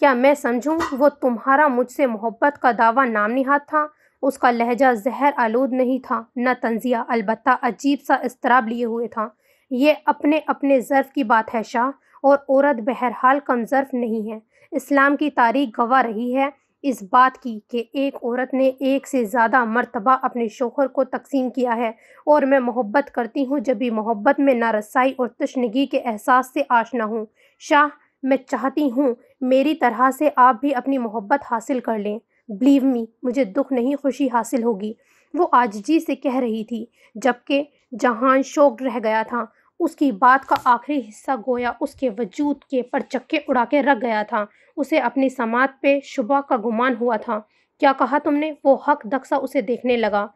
کیا میں سمجھوں وہ تمہارا مجھ سے محبت کا دعویٰ نام نہاد تھا؟ اس کا لہجہ زہر آلود نہیں تھا، نہ طنزیہ، البتہ عجیب سا اضطراب لیے ہوئے تھا۔ یہ اپنے اپنے ظرف کی بات ہے شاہ، اور عورت بہرحال کم ظرف نہیں ہے۔ اسلام کی تاریخ گواہ رہی ہے اس بات کی کہ ایک عورت نے ایک سے زیادہ مرتبہ اپنے شوہر کو تقسیم کیا ہے، اور میں محبت کرتی ہوں جب بھی محبت میں نہ رسائی اور تشنگی کے احساس سے آشنا ہوں۔ شاہ، میں چاہتی ہوں میری طرح سے آپ بھی اپنی محبت حاصل کر لیں۔ بلیو می، مجھے دکھ نہیں خوشی حاصل ہوگی، وہ عاجزی سے کہہ رہی تھی، جبکہ جہان شوکڈ رہ گیا تھا۔ اس کی بات کا آخری حصہ گویا اس کے وجود کے پرچکے اڑا کے رکھ گیا تھا۔ اسے اپنی سماعت پہ شبہ کا گمان ہوا تھا۔ کیا کہا تم نے؟ وہ حق دقسا اسے دیکھنے لگا۔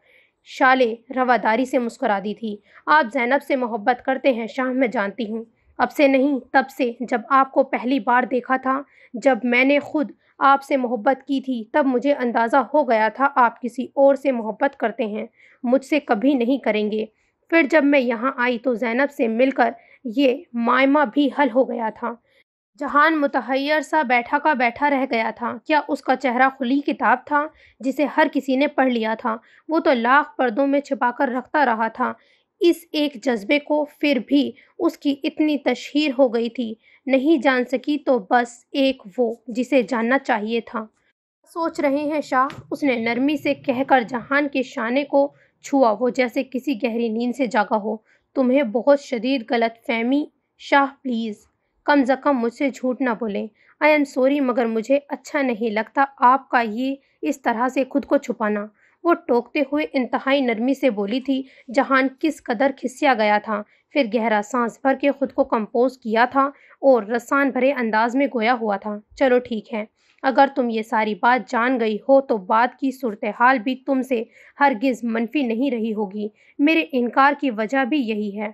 شالے رواداری سے مسکرا دی تھی۔ آپ زینب سے محبت کرتے ہیں شاہ، میں جانتی ہوں۔ اب سے نہیں، تب سے، جب آپ کو پہلی بار دیکھا تھا، جب میں نے خود آپ سے محبت کی تھی، تب مجھے اندازہ ہو گیا تھا آپ کسی اور سے محبت کرتے ہیں، مجھ سے کبھی نہیں کریں گے۔ پھر جب میں یہاں آئی تو زینب سے مل کر یہ معمہ بھی حل ہو گیا تھا۔ جہان متحیر سا بیٹھا کا بیٹھا رہ گیا تھا۔ کیا اس کا چہرہ کھلی کتاب تھا جسے ہر کسی نے پڑھ لیا تھا؟ وہ تو لاکھ پردوں میں چھپا کر رکھتا رہا تھا اس ایک جذبے کو، پھر بھی اس کی اتنی تشہیر ہو گئی تھی۔ نہیں جان سکی تو بس ایک وہ جسے جاننا چاہیے تھا۔ سوچ رہے ہیں شاہ؟ اس نے نرمی سے کہہ کر جہان کے شانے کو چھوا، وہ جیسے کسی گہری نیند سے جاگا ہو۔ تمہیں بہت شدید غلط فہمی۔ شاہ پلیز، کم از کم مجھ سے جھوٹ نہ بولیں۔ آئی ایم سوری، مگر مجھے اچھا نہیں لگتا آپ کا یہ اس طرح سے خود کو چھپانا، وہ ٹوکتے ہوئے انتہائی نرمی سے بولی تھی۔ جہان کس قدر کھسیا گیا تھا، پھر گہرا سانس بھر کے خود کو کمپوز کیا تھا اور رسان بھرے انداز میں گویا ہوا تھا، چلو ٹھیک ہے، اگر تم یہ ساری بات جان گئی ہو تو بعد کی صورتحال بھی تم سے ہرگز منفی نہیں رہی ہوگی۔ میرے انکار کی وجہ بھی یہی ہے۔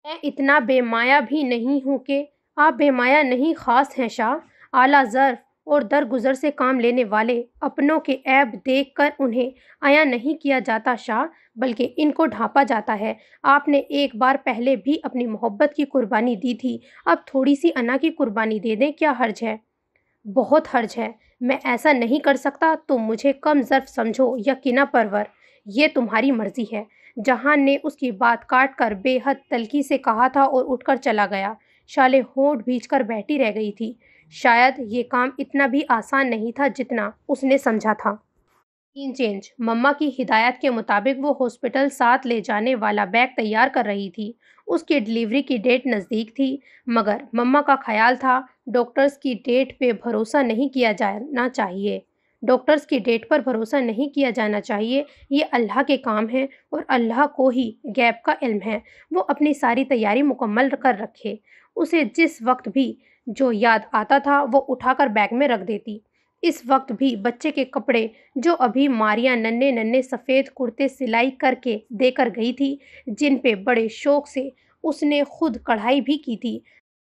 میں اتنا بے مایہ بھی نہیں ہوں کہ… آپ بے مایہ نہیں، خاص ہیں شاہ، اعلیٰ ظرف اور درگزر سے کام لینے والے۔ اپنوں کے عیب دیکھ کر انہیں عیاں نہیں کیا جاتا شاہ، بلکہ ان کو ڈھانپا جاتا ہے۔ آپ نے ایک بار پہلے بھی اپنی محبت کی قربانی دی تھی، اب تھوڑی سی انا کی قربانی دے دیں، کیا حرج ہے؟ بہت حرج ہے۔ میں ایسا نہیں کر سکتا، تم مجھے کم ظرف سمجھو یا کینہ پرور، یہ تمہاری مرضی ہے۔ جہان نے اس کی بات کاٹ کر بے حد تلخی سے کہا تھا اور اٹھ کر چلا گیا۔ شالے ہونٹ بھینچ کر بیٹھی رہ گئی تھی۔ شاید یہ کام اتنا بھی آسان نہیں تھا جتنا اس نے سمجھا تھا۔ سین چینج۔ مما کی ہدایت کے مطابق وہ ہاسپٹل ساتھ لے جانے والا بیگ تیار کر رہی تھی۔ اس کی ڈیلیوری کی ڈیٹ نزدیک تھی، مگر مما کا خیال تھا ڈاکٹرز کی ڈیٹ پہ بھروسہ نہیں کیا جانا چاہیے۔ ڈاکٹرز کی ڈیٹ پر بھروسہ نہیں کیا جانا چاہیے، یہ اللہ کے کام ہیں اور اللہ کو ہی غیب کا علم ہے۔ وہ اپنی ساری تیاری مکمل کر رکھے۔ اسے جس وقت بھی جو یاد آتا تھا وہ اٹھا کر بیگ میں رکھ دیتی۔ اس وقت بھی بچے کے کپڑے جو ابھی ماریا ننھے ننھے سفید کرتے سلائی کر کے دے کر گئی تھی، جن پہ بڑے شوق سے اس نے خود کڑھائی بھی کی تھی،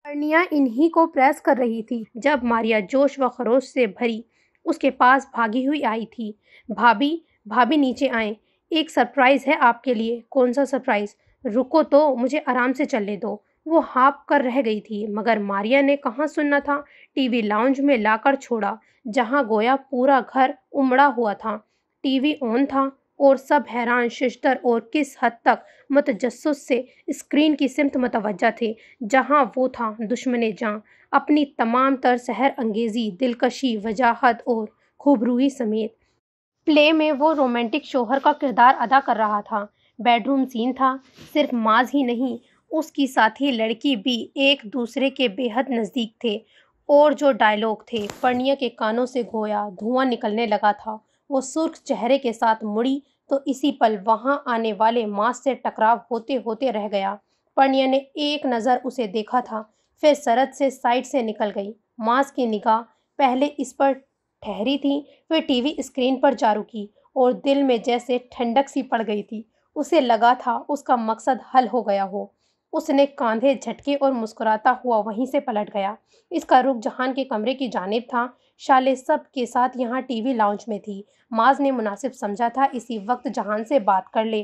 ارنیا انہی کو پریس کر رہی تھی جب ماریا جوش و خروش سے بھری اس کے پاس بھاگی ہوئی آئی تھی۔ بھابھی، بھابھی نیچے آئیں، ایک سرپرائز ہے آپ کے لیے۔ کون سا سرپرائز؟ رکو تو، مجھے آرام سے چلنے دو۔ وہ ہانپ کر رہ گئی تھی، مگر ماریا نے کہاں سننا تھا۔ ٹی وی لاؤنج میں لا کر چھوڑا، جہاں گویا پورا گھر امڑا ہوا تھا۔ ٹی وی آن تھا اور سب حیران ششدر اور کس حد تک متجسس سے اسکرین کی سمت متوجہ تھے، جہاں وہ تھا دشمن جاں، اپنی تمام تر سحر انگیزی، دلکشی، وجاہت اور خوبرویی سمیت۔ پلے میں وہ رومانٹک شوہر کا کردار ادا کر رہا تھا۔ بیڈ روم سین تھا۔ صرف ماز ہی نہیں، اس کی ساتھی لڑکی بھی ایک دوسرے کے بے حد نزدیک تھے، اور جو ڈائیلاگ تھے، پرنیا کے کانوں سے گویا دھواں نکلنے لگا تھا۔ وہ سرخ چہرے کے ساتھ مڑی تو اسی پل وہاں آنے والے ماس سے ٹکراؤ ہوتے ہوتے رہ گیا۔ پرنیا نے ایک نظر اسے دیکھا تھا، پھر سرد سے سائڈ سے نکل گئی۔ ماس کی نگاہ پہلے اس پر ٹھہری تھی، پھر ٹی وی اسکرین پر جا رکی، اور دل میں جیسے ٹھنڈک سی پڑ گئی تھی۔ اسے لگا تھا اس کا مقصد حل ہو گیا ہو۔ اس نے کاندھے جھٹکے اور مسکراتا ہوا وہیں سے پلٹ گیا۔ اس کا رخ جہان کے کمرے کی جانب تھا۔ شالے سب کے ساتھ یہاں ٹی وی لاؤنج میں تھی۔ ماز نے مناسب سمجھا تھا اسی وقت جہان سے بات کر لے۔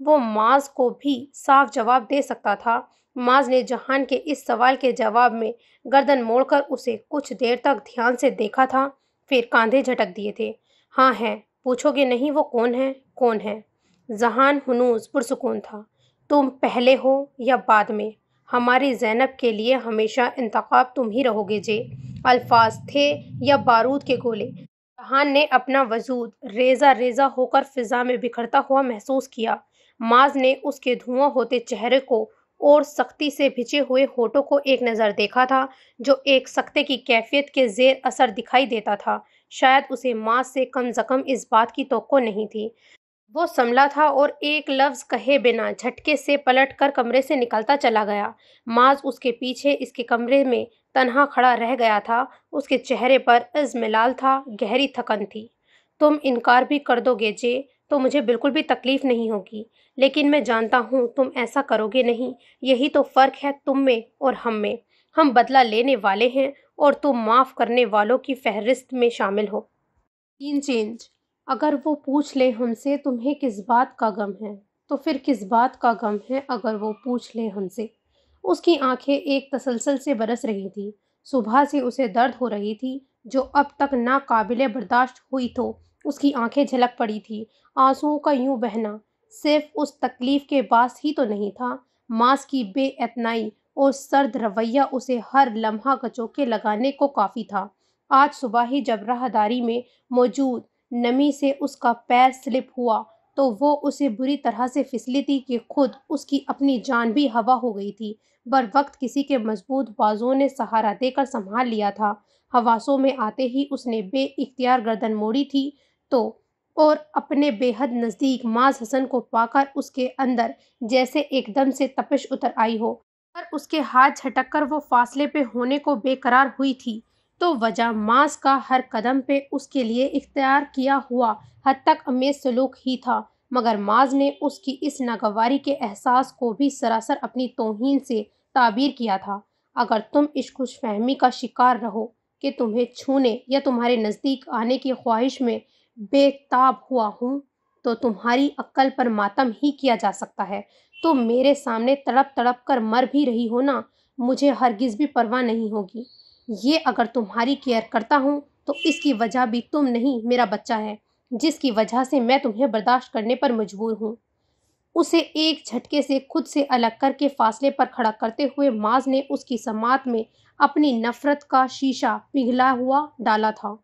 وہ معاذ کو بھی صاف جواب دے سکتا تھا۔ معاذ نے جہان کے اس سوال کے جواب میں گردن موڑ کر اسے کچھ دیر تک دھیان سے دیکھا تھا، پھر کاندھے جھٹک دیے تھے۔ ہاں ہے، پوچھو گے نہیں وہ کون ہے؟ کون ہے؟ ذہان ہنوز پرسکون تھا۔ تم پہلے ہو یا بعد میں؟ ہماری زینب کے لیے ہمیشہ انتخاب تم ہی رہو گے جے۔ الفاظ تھے یا بارود کے گولے؟ جہان نے اپنا وجود ریزہ ریزہ ہو کر فضا میں بکھرتا ہوا محسوس کیا۔ معاذ نے اس کے دھواں ہوتے چہرے کو اور سختی سے بھچے ہوئے ہونٹوں کو ایک نظر دیکھا تھا، جو ایک سکتے کی کیفیت کے زیر اثر دکھائی دیتا تھا۔ شاید اسے معاذ سے کم از کم اس بات کی توقع نہیں تھی۔ وہ سنبھلا تھا اور ایک لفظ کہے بنا جھٹکے سے پلٹ کر کمرے سے نکلتا چلا گیا۔ معاذ اس کے پیچھے اس کے کمرے میں تنہا کھڑا رہ گیا تھا۔ اس کے چہرے پر اضملال تھا، گہری تھکن تھی۔ تم انکار بھی کر دو گے جے تو مجھے بالکل بھی تکلیف نہیں ہوگی، لیکن میں جانتا ہوں تم ایسا کرو گے نہیں۔ یہی تو فرق ہے تم میں اور ہم میں۔ ہم بدلہ لینے والے ہیں اور تم معاف کرنے والوں کی فہرست میں شامل ہو۔ سین چینج۔ اگر وہ پوچھ لیں ہم سے تمہیں کس بات کا غم ہے، تو پھر کس بات کا غم ہے اگر وہ پوچھ لیں ہم سے؟ اس کی آنکھیں ایک تسلسل سے برس رہی تھیں۔ صبح سے اسے درد ہو رہی تھی جو اب تک ناقابل برداشت ہوئی تو اس کی آنکھیں جھلک پڑی تھی۔ آنسوؤں کا یوں بہنا صرف اس تکلیف کے باعث ہی تو نہیں تھا۔ معاذ کی بے اعتنائی اور سرد رویہ اسے ہر لمحہ کچوکے لگانے کو کافی تھا۔ آج صبح ہی جب راہداری میں موجود نمی سے اس کا پیر سلپ ہوا تو وہ اسے بری طرح سے پھسلی تھی کہ خود اس کی اپنی جان بھی ہوا ہو گئی تھی۔ بروقت کسی کے مضبوط بازوؤں نے سہارا دے کر سنبھال لیا تھا۔ حواسوں میں آتے ہی اس نے بے اختیار گردن موڑی تھی تو اور اپنے بے حد نزدیک معاذ حسن کو پا کر اس کے اندر جیسے ایک دم سے تپش اتر آئی ہو۔ پر اس کے ہاتھ جھٹک کر وہ فاصلے پہ ہونے کو بے قرار ہوئی تھی تو وجہ معاذ کا ہر قدم پہ اس کے لیے اختیار کیا ہوا حد تک امیز سلوک ہی تھا، مگر معاذ نے اس کی اس ناگواری کے احساس کو بھی سراسر اپنی توہین سے تعبیر کیا تھا۔ اگر تم اس خوش فہمی کا شکار رہو کہ تمہیں چھونے یا تمہارے نزدیک آنے کی خواہش میں بے تاب ہوا ہوں تو تمہاری عقل پر ماتم ہی کیا جا سکتا ہے۔ تم میرے سامنے تڑپ تڑپ کر مر بھی رہی ہو نا، مجھے ہرگز بھی پرواہ نہیں ہوگی۔ یہ اگر تمہاری کیئر کرتا ہوں تو اس کی وجہ بھی تم نہیں، میرا بچہ ہے، جس کی وجہ سے میں تمہیں برداشت کرنے پر مجبور ہوں۔ اسے ایک جھٹکے سے خود سے الگ کر کے فاصلے پر کھڑا کرتے ہوئے معاذ نے اس کی سماعت میں اپنی نفرت کا شیشہ پگھلا ہوا ڈالا تھا۔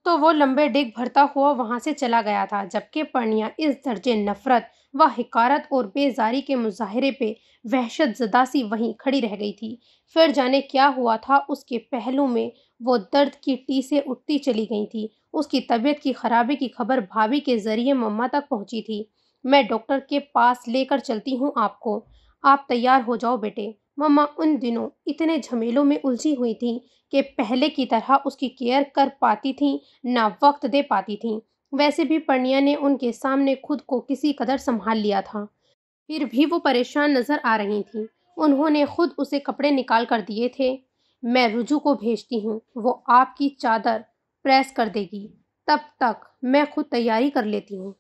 تو وہ لمبے ڈگ بھرتا ہوا وہاں سے چلا گیا تھا، جبکہ پرنیا اس درجے نفرت و حقارت اور بیزاری کے مظاہرے پہ وحشت زدہ سی وہیں کھڑی رہ گئی تھی۔ پھر جانے کیا ہوا تھا اس کے پہلو میں وہ درد کی ٹیسیں اٹھتی چلی گئی تھیں۔ اس کی طبیعت کی خرابی کی خبر بھابھی کے ذریعے مما تک پہنچی تھی۔ میں ڈاکٹر کے پاس لے کر چلتی ہوں آپ کو، آپ تیار ہو جاؤ بیٹے۔ مما ان دنوں اتنے جھمیلوں میں الجھی ہوئی تھیں کہ پہلے کی طرح اس کی کیئر کر پاتی تھیں نہ وقت دے پاتی تھیں۔ ویسے بھی پرنیا نے ان کے سامنے خود کو کسی قدر سنبھال لیا تھا، پھر بھی وہ پریشان نظر آ رہی تھیں۔ انہوں نے خود اسے کپڑے نکال کر دیے تھے۔ میں رجو کو بھیجتی ہوں، وہ آپ کی چادر پریس کر دے گی، تب تک میں خود تیاری کر لیتی ہوں۔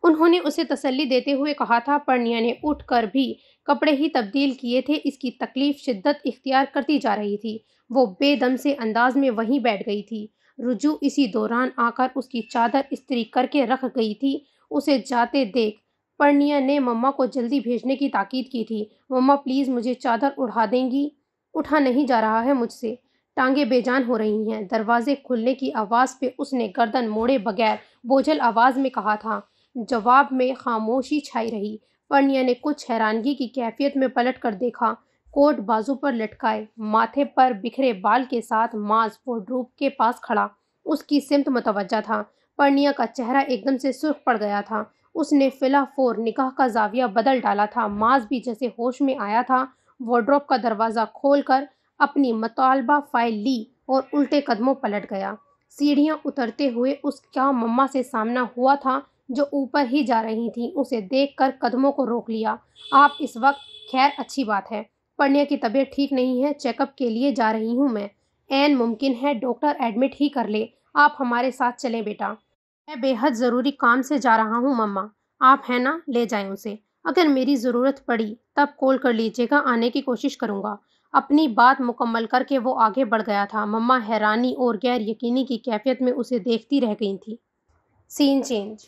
انہوں نے اسے تسلی دیتے ہوئے کہا تھا۔ پرنیا نے اٹھ کر بھی کپڑے ہی تبدیل کیے تھے۔ اس کی تکلیف شدت اختیار کرتی جا رہی تھی۔ وہ بے دم سے انداز میں وہیں بیٹھ گئی تھی۔ رجو اسی دوران آ کر اس کی چادر استری کر کے رکھ گئی تھی۔ اسے جاتے دیکھ پرنیا نے مما کو جلدی بھیجنے کی تاکید کی تھی۔ مما پلیز مجھے چادر اڑا دیں گی؟ اٹھا نہیں جا رہا ہے مجھ سے، ٹانگیں بے جان ہو رہی ہیں۔ دروازے کھلنے کی آواز پہ اس نے گردن موڑے بغیر بوجھل آواز میں کہا تھا۔ جواب میں خاموشی چھائی رہی۔ پرنیا نے کچھ حیرانگی کی کیفیت میں پلٹ کر دیکھا۔ کوٹ بازو پر لٹکائے، ماتھے پر بکھرے بال کے ساتھ معاذ وارڈروب کے پاس کھڑا اس کی سمت متوجہ تھا۔ پرنیا کا چہرہ ایک دم سے سرخ پڑ گیا تھا۔ اس نے فلا فور نگاہ کا زاویہ بدل ڈالا تھا۔ معاذ بھی جیسے ہوش میں آیا تھا، وارڈروب کا دروازہ کھول کر اپنی مطالبہ فائل لی اور الٹے قدموں پلٹ گیا۔ سیڑھیاں اترتے ہوئے اس کا مما سے سامنا ہوا تھا جو اوپر ہی جا رہی تھیں۔ اسے دیکھ کر قدموں کو روک لیا۔ آپ اس وقت؟ خیر اچھی بات ہے۔ پرنیا کی طبیعت ٹھیک نہیں ہے، چیک اپ کے لیے جا رہی ہوں میں۔ عین ممکن ہے ڈاکٹر ایڈمٹ ہی کر لے۔ آپ ہمارے ساتھ چلیں بیٹا۔ میں بے حد ضروری کام سے جا رہا ہوں مما۔ آپ ہیں نا، لے جائیں اسے۔ اگر میری ضرورت پڑی تب کال کر لیجیے گا، آنے کی کوشش کروں گا۔ اپنی بات مکمل کر کے وہ آگے بڑھ گیا تھا۔ مما حیرانی اور غیر یقینی کی کیفیت میں اسے دیکھتی رہ گئی تھیں۔ سین چینج۔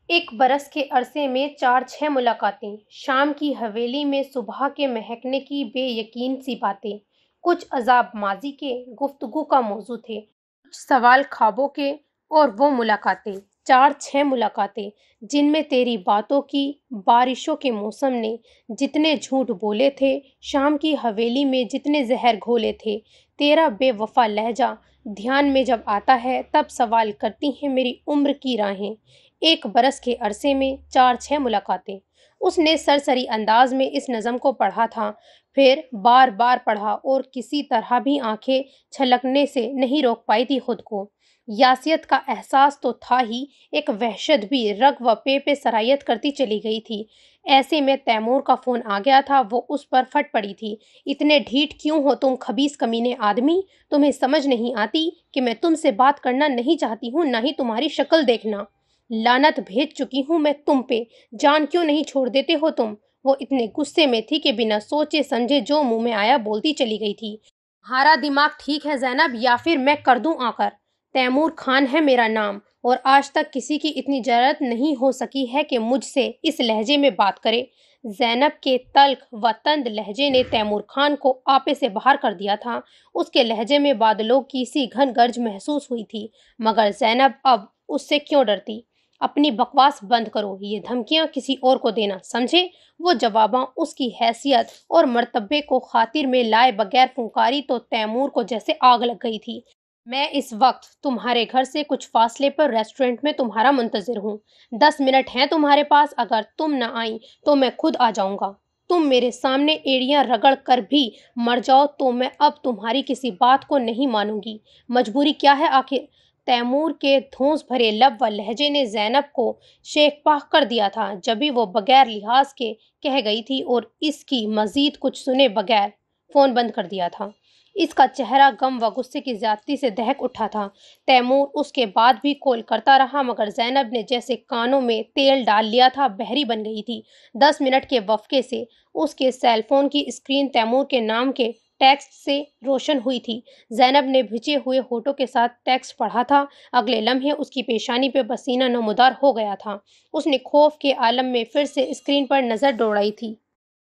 1 برس کے عرصے میں 4-6 ملاقاتیں، شام کی حویلی میں صبح کے مہکنے کی بے یقین سی باتیں، کچھ عذاب ماضی کے گفتگو کا موضوع تھے، کچھ سوال خوابوں کے، اور وہ ملاقاتیں، 4-6 ملاقاتیں جن میں تیری باتوں کی، بارشوں کے موسم نے جتنے جھوٹ بولے تھے، شام کی حویلی میں جتنے زہر گھولے تھے، تیرا بے وفا لہجہ دھیان میں جب آتا ہے تب سوال کرتی ہیں میری عمر کی راہیں۔ 1 برس کے عرصے میں 4-6 ملاقاتیں۔ اس نے سرسری انداز میں اس نظم کو پڑھا تھا، پھر بار بار پڑھا، اور کسی طرح بھی آنکھیں چھلکنے سے نہیں روک پائی تھی خود کو۔ یاسیت کا احساس تو تھا ہی، ایک وحشت بھی رگ و پے سرایت کرتی چلی گئی تھی۔ ایسے میں تیمور کا فون آ گیا تھا۔ وہ اس پر پھٹ پڑی تھی۔ اتنے ڈھیٹ کیوں ہو تم خبیث کمینے آدمی؟ تمہیں سمجھ نہیں آتی کہ میں تم سے بات کرنا نہیں چاہتی ہوں، نہ ہی تمہاری شکل دیکھنا۔ لعنت بھیج چکی ہوں میں تم پہ، جان کیوں نہیں چھوڑ دیتے ہو تم؟ وہ اتنے غصے میں تھی کہ بنا سوچے سمجھے جو منہ میں آیا بولتی چلی گئی تھی۔ تمہارا دماغ ٹھیک ہے زینب، یا پھر میں کر دوں آ کر؟ تیمور خان ہے میرا نام، اور آج تک کسی کی اتنی جرأت نہیں ہو سکی ہے کہ مجھ سے اس لہجے میں بات کرے۔ زینب کے تلخ و تند لہجے نے تیمور خان کو آپے سے باہر کر دیا تھا۔ اس کے لہجے میں بادلوں کی سی گھن گرج محسوس ہوئی تھی، مگر زینب اب اس سے کیوں ڈرتی؟ اپنی بکواس بند کرو، یہ دھمکیاں کسی اور کو دینا، سمجھے؟ وہ جواباں اس کی حیثیت اور مرتبے کو خاطر میں لائے بغیر پھنکاری تو تیمور کو جیسے آگ لگ گئی تھی۔ میں اس وقت تمہارے گھر سے کچھ فاصلے پر ریسٹورنٹ میں تمہارا منتظر ہوں۔ 10 منٹ ہیں تمہارے پاس، اگر تم نہ آئیں تو میں خود آ جاؤں گا۔ تم میرے سامنے ایڑیاں رگڑ کر بھی مر جاؤ تو میں اب تمہاری کسی بات کو نہیں مانوں گی۔ مجبوری کیا ہے آخر؟ تیمور کے دھونس بھرے لب و لہجے نے زینب کو شیخ پاک کر دیا تھا، جبھی وہ بغیر لحاظ کے کہہ گئی تھی، اور اس کی مزید کچھ سنے بغیر فون بند کر دیا تھا۔ اس کا چہرہ غم و غصے کی زیادتی سے دہک اٹھا تھا۔ تیمور اس کے بعد بھی کال کرتا رہا، مگر زینب نے جیسے کانوں میں تیل ڈال لیا تھا، بہری بن گئی تھی۔ 10 منٹ کے وقفے سے اس کے سیل فون کی اسکرین تیمور کے نام کے ٹیکسٹ سے روشن ہوئی تھی۔ زینب نے بھجے ہوئے ہونٹوں کے ساتھ ٹیکسٹ پڑھا تھا۔ اگلے لمحے اس کی پیشانی پہ پسینہ نمودار ہو گیا تھا۔ اس نے خوف کے عالم میں پھر سے اسکرین پر نظر دوڑائی تھی۔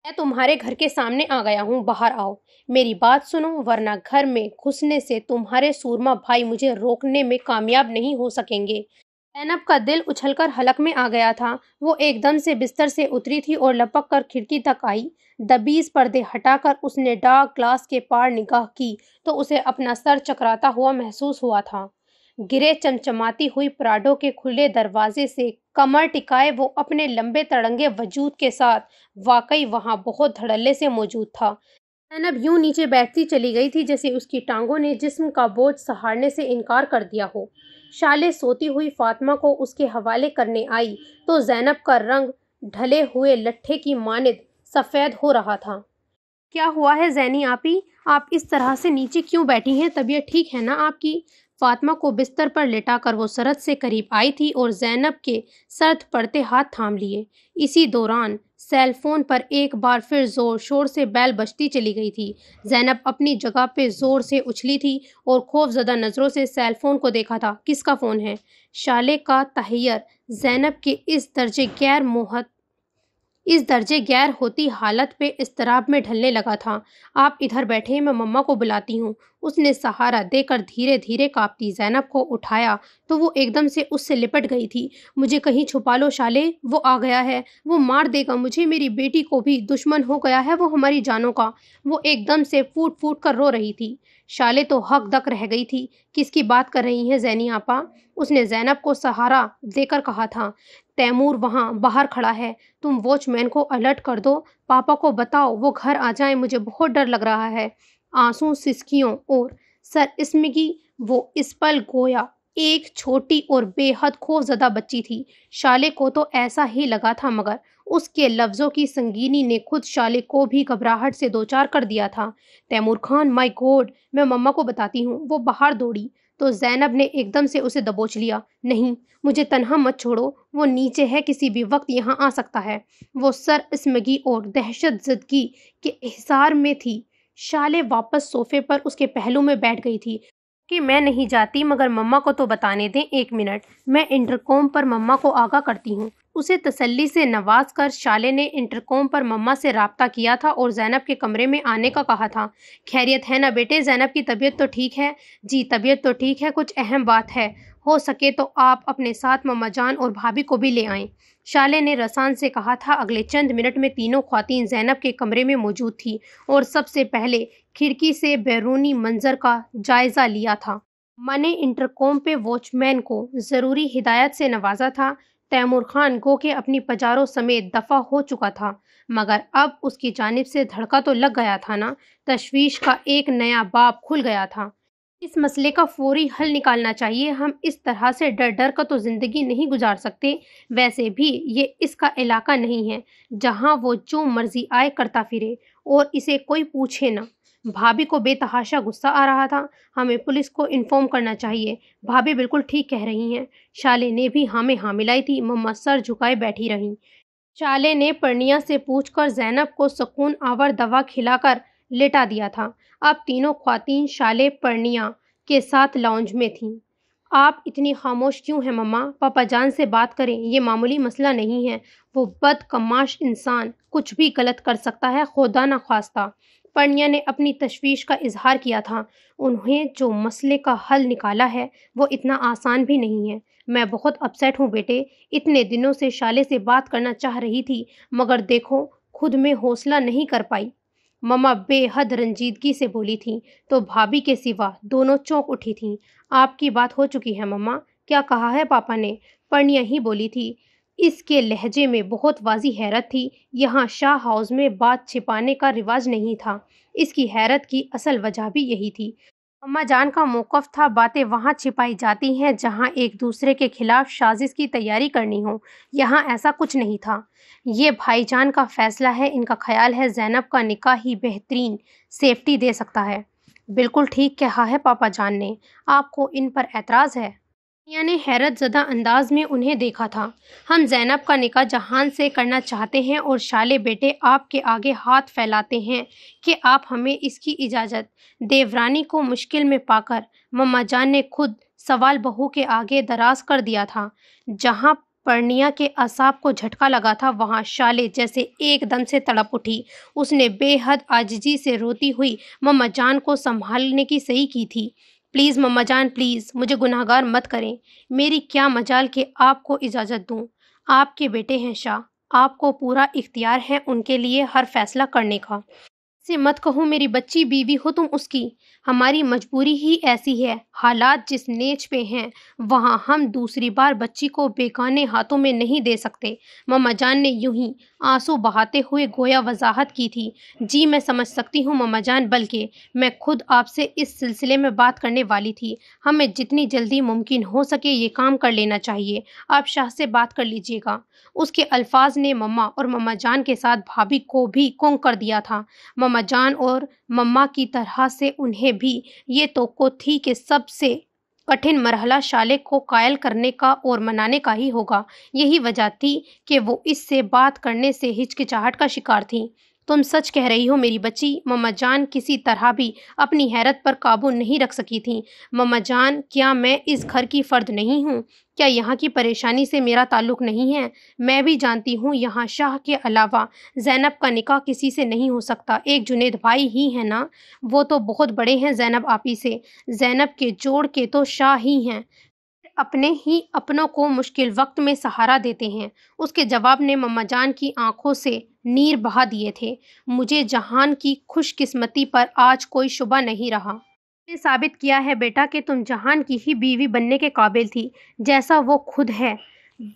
میں تمہارے گھر کے سامنے آ گیا ہوں، باہر آؤ، میری بات سنو، ورنہ گھر میں گھسنے سے تمہارے سورما بھائی مجھے روکنے میں کامیاب نہیں ہو سکیں گے۔ زینب کا دل اچھل کر حلق میں آ گیا تھا۔ وہ ایک دم سے بستر سے اتری تھی اور لپک کر کھڑکی تک آئی۔ دبیز پردے ہٹا کر اس نے ڈارک گلاس کے پار نگاہ کی تو اسے اپنا سر چکراتا ہوا محسوس ہوا تھا۔ گرے چمچماتی ہوئی پراڈو کے کھلے دروازے سے کمر ٹکائے وہ اپنے لمبے تڑنگے وجود کے ساتھ واقعی وہاں بہت دھڑلے سے موجود تھا۔ زینب یوں نیچے بیٹھتی چلی گئی تھی جیسے اس کی ٹانگوں نے جسم کا بوجھ سہارنے سے انکار کر دیا ہو۔ شالے سوتی ہوئی فاطمہ کو اس کے حوالے کرنے آئی تو زینب کا رنگ ڈھلے ہوئے لٹھے کی مانند سفید ہو رہا تھا۔ کیا ہوا ہے زینی آپی؟ آپ اس طرح سے نیچے کیوں بیٹھی ہیں؟ طبیعت ٹھیک ہے نا آپ کی؟ فاطمہ کو بستر پر لٹا کر وہ سرد سے قریب آئی تھی اور زینب کے سرد پڑتے ہاتھ تھام لیے۔ اسی دوران سیل فون پر ایک بار پھر زور شور سے بیل بجتی چلی گئی تھی۔ زینب اپنی جگہ پہ زور سے اچھلی تھی اور خوف زدہ نظروں سے سیل فون کو دیکھا تھا۔ کس کا فون ہے؟ شالے کا تحیر زینب کے اس درجے غیر ہوتی حالت پہ اضطراب میں ڈھلنے لگا تھا۔ آپ ادھر بیٹھے، میں مما کو بلاتی ہوں۔ اس نے سہارا دے کر دھیرے دھیرے کانپتی زینب کو اٹھایا تو وہ ایک دم سے اس سے لپٹ گئی تھی۔ مجھے کہیں چھپا لو شالے، وہ آ گیا ہے، وہ مار دے گا مجھے، میری بیٹی کو بھی دشمن ہو گیا ہے وہ ہماری جانوں کا۔ وہ ایک دم سے پھوٹ پھوٹ کر رو رہی تھی۔ شالے تو ہک دک رہ گئی تھی۔ کس کی بات کر رہی ہیں زینی آپا؟ اس نے زینب کو سہارا دے کر کہا تھا۔ تیمور وہاں باہر کھڑا ہے، تم واچ مین کو الرٹ کر دو، پاپا کو بتاؤ وہ گھر آ جائیں، مجھے بہت ڈر لگ رہا ہے۔ آنسوں، سسکیوں اور سراسیمگی وہ اس پل گویا ایک چھوٹی اور بے حد خوف زدہ بچی تھی۔ شالے کو تو ایسا ہی لگا تھا، مگر اس کے لفظوں کی سنگینی نے خود شالے کو بھی گھبراہٹ سے دوچار کر دیا تھا۔ تیمور خان، مائی گوڈ، میں مما کو بتاتی ہوں۔ وہ باہر دوڑی تو زینب نے ایک دم سے اسے دبوچ لیا۔ نہیں، مجھے تنہا مت چھوڑو، وہ نیچے ہے، کسی بھی وقت یہاں آ سکتا ہے۔ وہ سر اسمگی اور دہشت زدگی کے احسار میں تھی۔ شالے واپس صوفے پر اس کے پہلو میں بیٹھ گئی تھی کہ میں نہیں جاتی، مگر مما کو تو بتانے دیں 1 منٹ، میں انٹرکام پر مما کو آگاہ کرتی ہوں۔ اسے تسلی سے نواز کر شالے نے انٹرکام پر مما سے رابطہ کیا تھا اور زینب کے کمرے میں آنے کا کہا تھا۔ خیریت ہے نا بیٹے؟ زینب کی طبیعت تو ٹھیک ہے؟ جی طبیعت تو ٹھیک ہے، کچھ اہم بات ہے، ہو سکے تو آپ اپنے ساتھ مما جان اور بھابھی کو بھی لے آئیں، شالے نے رسان سے کہا تھا۔ اگلے چند منٹ میں تینوں خواتین زینب کے کمرے میں موجود تھیں اور سب سے پہلے کھڑکی سے بیرونی منظر کا جائزہ لیا تھا۔ ماں نے انٹرکام پہ واچ مین کو ضروری ہدایت سے نوازا تھا۔ تیمور خان گو کہ اپنی پجاروں سمیت دفع ہو چکا تھا، مگر اب اس کی جانب سے دھڑکا تو لگ گیا تھا نا، تشویش کا ایک نیا باب کھل گیا تھا۔ اس مسئلے کا فوری حل نکالنا چاہیے، ہم اس طرح سے ڈر ڈر کر تو زندگی نہیں گزار سکتے۔ ویسے بھی یہ اس کا علاقہ نہیں ہے جہاں وہ جو مرضی آئے کرتا پھرے اور اسے کوئی پوچھے نہ۔ بھابھی کو بے تحاشا غصہ آ رہا تھا۔ ہمیں پولیس کو انفارم کرنا چاہیے، بھابھی بالکل ٹھیک کہہ رہی ہیں۔ شالے نے بھی ہاں میں ہاں ملائی تھی۔ مما سر جھکائے بیٹھی رہیں۔ شالے نے پرنیا سے پوچھ کر زینب کو سکون آور دوا کھلا کر لٹا دیا تھا۔ اب تینوں خواتین شالے پرنیا کے ساتھ لاؤنج میں تھیں۔ آپ اتنی خاموش کیوں ہیں مما؟ پاپا جان سے بات کریں، یہ معمولی مسئلہ نہیں ہے، وہ بدقماش انسان کچھ بھی غلط کر سکتا ہے، خدا نہ خواستہ۔ پرنیا نے اپنی تشویش کا اظہار کیا تھا۔ انہیں جو مسئلے کا حل نکالا ہے وہ اتنا آسان بھی نہیں ہے۔ میں بہت اپسیٹ ہوں بیٹے، اتنے دنوں سے شالے سے بات کرنا چاہ رہی تھی، مگر دیکھو خود میں حوصلہ نہیں کر پائی۔ مما بے حد رنجیدگی سے بولی تھیں تو بھابھی کے سوا دونوں چونک اٹھی تھیں۔ آپ کی بات ہو چکی ہے مما؟ کیا کہا ہے پاپا نے؟ پرنیا ہی بولی تھی۔ اس کے لہجے میں بہت واضح حیرت تھی۔ یہاں شاہ ہاؤس میں بات چھپانے کا رواج نہیں تھا۔ اس کی حیرت کی اصل وجہ بھی یہی تھی۔ مما جان کا موقف تھا باتیں وہاں چھپائی جاتی ہیں جہاں ایک دوسرے کے خلاف سازش کی تیاری کرنی ہو، یہاں ایسا کچھ نہیں تھا۔ یہ بھائی جان کا فیصلہ ہے، ان کا خیال ہے زینب کا نکاح ہی بہترین سیفٹی دے سکتا ہے۔ بالکل ٹھیک کہا ہے پاپا جان نے، آپ کو ان پر اعتراض ہے؟ پرنیا نے حیرت زدہ انداز میں انہیں دیکھا تھا۔ ہم زینب کا نکاح جہان سے کرنا چاہتے ہیں اور شالے بیٹے آپ کے آگے ہاتھ پھیلاتے ہیں کہ آپ ہمیں اس کی اجازت۔ دیورانی کو مشکل میں پا کر مما جان نے خود سوال بہو کے آگے دراز کر دیا تھا۔ جہاں پرنیا کے اعصاب کو جھٹکا لگا تھا وہاں شالے جیسے ایک دم سے تڑپ اٹھی۔ اس نے بے حد عاجزی سے روتی ہوئی مما جان کو سنبھالنے کی صحیح کی تھی۔ پلیز مما جان پلیز، مجھے گناہ گار مت کریں، میری کیا مجال کہ آپ کو اجازت دوں، آپ کے بیٹے ہیں شاہ، آپ کو پورا اختیار ہے ان کے لیے ہر فیصلہ کرنے کا۔ سے مت کہو، میری بچی بیوی ہو تم اس کی، ہماری مجبوری ہی ایسی ہے، حالات جس نیچ پہ ہیں وہاں ہم دوسری بار بچی کو بیگانے ہاتھوں میں نہیں دے سکتے۔ مما جان نے یوں ہی آنسو بہاتے ہوئے گویا وضاحت کی تھی۔ جی میں سمجھ سکتی ہوں مما جان، بلکہ میں خود آپ سے اس سلسلے میں بات کرنے والی تھی۔ ہمیں جتنی جلدی ممکن ہو سکے یہ کام کر لینا چاہیے۔ آپ شاہ سے بات کر لیجیے گا۔ اس کے الفاظ نے مما اور مما جان کے ساتھ بھابھی کو بھی کونک کر دیا تھا۔ مما جان اور مما کی طرح سے انہیں بھی یہ توقع تھی کہ سب سے کٹھن مرحلہ شالے کو قائل کرنے کا اور منانے کا ہی ہوگا۔ یہی وجہ تھی کہ وہ اس سے بات کرنے سے ہچکچاہٹ کا شکار تھیں۔ تم سچ کہہ رہی ہو میری بچی؟ مما جان کسی طرح بھی اپنی حیرت پر قابو نہیں رکھ سکی تھیں۔ مما جان، کیا میں اس گھر کی فرد نہیں ہوں؟ کیا یہاں کی پریشانی سے میرا تعلق نہیں ہے؟ میں بھی جانتی ہوں یہاں شاہ کے علاوہ زینب کا نکاح کسی سے نہیں ہو سکتا۔ ایک جنید بھائی ہی ہیں نا، وہ تو بہت بڑے ہیں زینب آپی سے، زینب کے جوڑ کے تو شاہ ہی ہیں، اپنے ہی اپنوں کو مشکل وقت میں سہارا دیتے ہیں۔ اس کے جواب نے مما جان کی آنکھوں سے نیر بہا دیے تھے۔ مجھے جہان کی خوش قسمتی پر آج کوئی شبہ نہیں رہا۔ نے ثابت کیا ہے بیٹا کہ تم جہان کی ہی بیوی بننے کے قابل تھی، جیسا وہ خود ہے،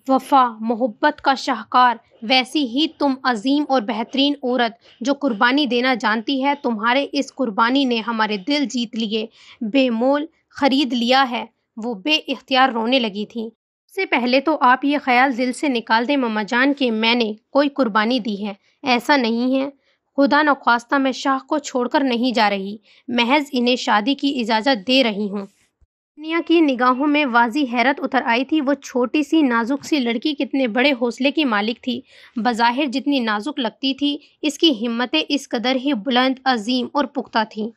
وفا محبت کا شاہکار، ویسی ہی تم عظیم اور بہترین عورت جو قربانی دینا جانتی ہے۔ تمہارے اس قربانی نے ہمارے دل جیت لیے، بے مول خرید لیا ہے۔ وہ بے اختیار رونے لگی تھیں۔ سب سے پہلے تو آپ یہ خیال دل سے نکال دیں مما جان کہ میں نے کوئی قربانی دی ہے، ایسا نہیں ہے۔ خدا نخواستہ میں شاہ کو چھوڑ کر نہیں جا رہی، محض انہیں شادی کی اجازت دے رہی ہوں۔ دنیا کی نگاہوں میں واضح حیرت اتر آئی تھی۔ وہ چھوٹی سی نازک سی لڑکی کتنے بڑے حوصلے کی مالک تھی۔ بظاہر جتنی نازک لگتی تھی، اس کی ہمتیں اس قدر ہی بلند، عظیم اور پختہ تھیں۔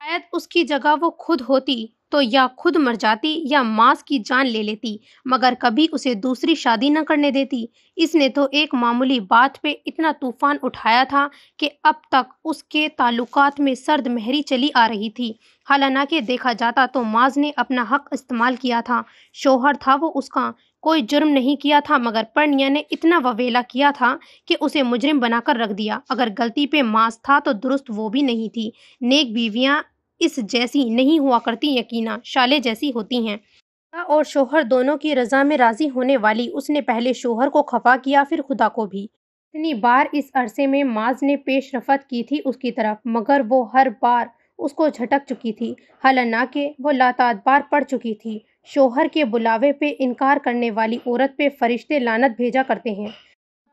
شاید اس کی جگہ وہ خود ہوتی تو یا خود مر جاتی یا ماس کی جان لے لیتی، مگر کبھی اسے دوسری شادی نہ کرنے دیتی۔ اس نے تو ایک معمولی بات پہ اتنا طوفان اٹھایا تھا کہ اب تک اس کے تعلقات میں سرد مہری چلی آ رہی تھی۔ حالانکہ دیکھا جاتا تو ماز نے اپنا حق استعمال کیا تھا، شوہر تھا وہ اس کا، کوئی جرم نہیں کیا تھا، مگر پرنیا نے اتنا وویلا کیا تھا کہ اسے مجرم بنا کر رکھ دیا۔ اگر غلطی پہ ماز تھا تو درست وہ بھی نہیں تھی۔ نیک بیویاں اس جیسی نہیں ہوا کرتی، یقیناً شالے جیسی ہوتی ہیں۔ خدا اور شوہر دونوں کی رضا میں راضی ہونے والی۔ اس نے پہلے شوہر کو خفا کیا، پھر خدا کو بھی۔ اتنی بار اس عرصے میں ماز نے پیش رفت کی تھی اس کی طرف، مگر وہ ہر بار اس کو جھٹک چکی تھی، حالانکہ وہ لاتعداد بار پڑ چکی تھی۔ شوہر کے بلاوے پہ انکار کرنے والی عورت پہ فرشتے لعنت بھیجا کرتے ہیں،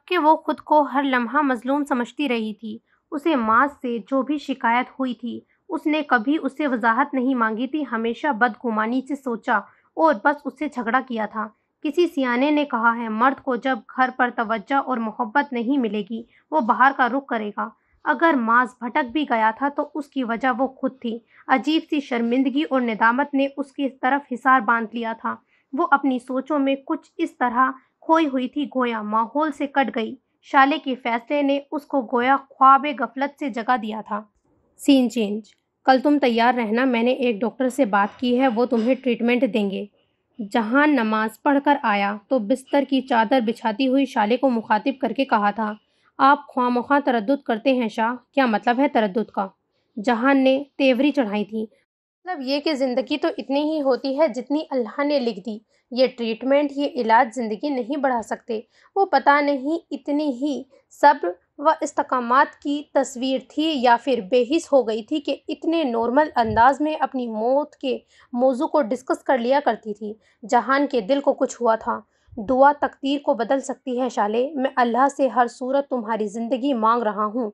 کہ وہ خود کو ہر لمحہ مظلوم سمجھتی رہی تھی۔ اسے ماز سے جو بھی شکایت ہوئی تھی، اس نے کبھی اس سے وضاحت نہیں مانگی تھی، ہمیشہ بدگمانی سے سوچا اور بس اس سے جھگڑا کیا تھا۔ کسی سیانے نے کہا ہے، مرد کو جب گھر پر توجہ اور محبت نہیں ملے گی، وہ باہر کا رخ کرے گا۔ اگر ماز بھٹک بھی گیا تھا تو اس کی وجہ وہ خود تھی۔ عجیب سی شرمندگی اور ندامت نے اس کی طرف حصار باندھ لیا تھا۔ وہ اپنی سوچوں میں کچھ اس طرح کھوئی ہوئی تھی، گویا ماحول سے کٹ گئی۔ شالے کے فیصلے نے اس کو گویا خواب غفلت سے جگا دیا تھا۔ سین چینج۔ کل تم تیار رہنا، میں نے ایک ڈاکٹر سے بات کی ہے، وہ تمہیں ٹریٹمنٹ دیں گے۔ جہان نماز پڑھ کر آیا تو بستر کی چادر بچھاتی ہوئی شالے کو مخاطب کر کے کہا تھا، آپ خواہ مخواہ تردد کرتے ہیں شاہ، کیا مطلب ہے تردد کا؟ جہان نے تیوری چڑھائی تھی، مطلب یہ کہ زندگی تو اتنی ہی ہوتی ہے جتنی اللہ نے لکھ دی، یہ ٹریٹمنٹ، یہ علاج زندگی نہیں بڑھا سکتے۔ وہ پتہ نہیں اتنی ہی صبر و استقامت کی تصویر تھی یا پھر بے حس ہو گئی تھی کہ اتنے نارمل انداز میں اپنی موت کے موضوع کو ڈسکس کر لیا کرتی تھی۔ جہان کے دل کو کچھ ہوا تھا۔ دعا تقدیر کو بدل سکتی ہے شالے، میں اللہ سے ہر صورت تمہاری زندگی مانگ رہا ہوں۔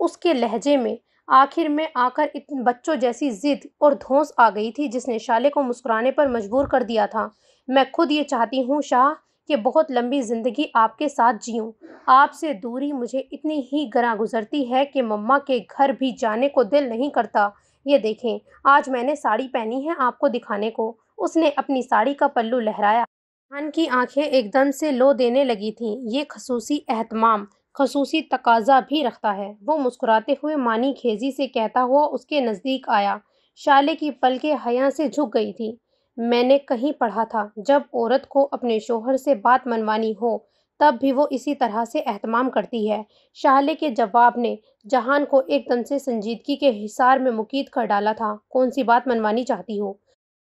اس کے لہجے میں آخر میں آ کر بچوں جیسی ضد اور دھونس آ گئی تھی جس نے شالے کو مسکرانے پر مجبور کر دیا تھا۔ میں خود یہ چاہتی ہوں شاہ کہ بہت لمبی زندگی آپ کے ساتھ جیوں۔ آپ سے دوری مجھے اتنی ہی گراں گزرتی ہے کہ مما کے گھر بھی جانے کو دل نہیں کرتا۔ یہ دیکھیں، آج میں نے ساڑی پہنی ہے آپ کو دکھانے کو۔ اس نے اپنی ساڑی کا پلو لہرایا۔ جہان کی آنکھیں ایک دم سے لو دینے لگی تھیں۔ یہ خصوصی اہتمام خصوصی تقاضا بھی رکھتا ہے، وہ مسکراتے ہوئے معنی خیزی سے کہتا ہوا اس کے نزدیک آیا۔ شالے کی پلکیں حیا سے جھک گئی تھیں۔ میں نے کہیں پڑھا تھا، جب عورت کو اپنے شوہر سے بات منوانی ہو تب بھی وہ اسی طرح سے اہتمام کرتی ہے۔ شالے کے جواب نے جہان کو ایک دم سے سنجیدگی کے حصار میں مقید کر ڈالا تھا۔ کون سی بات منوانی چاہتی ہو؟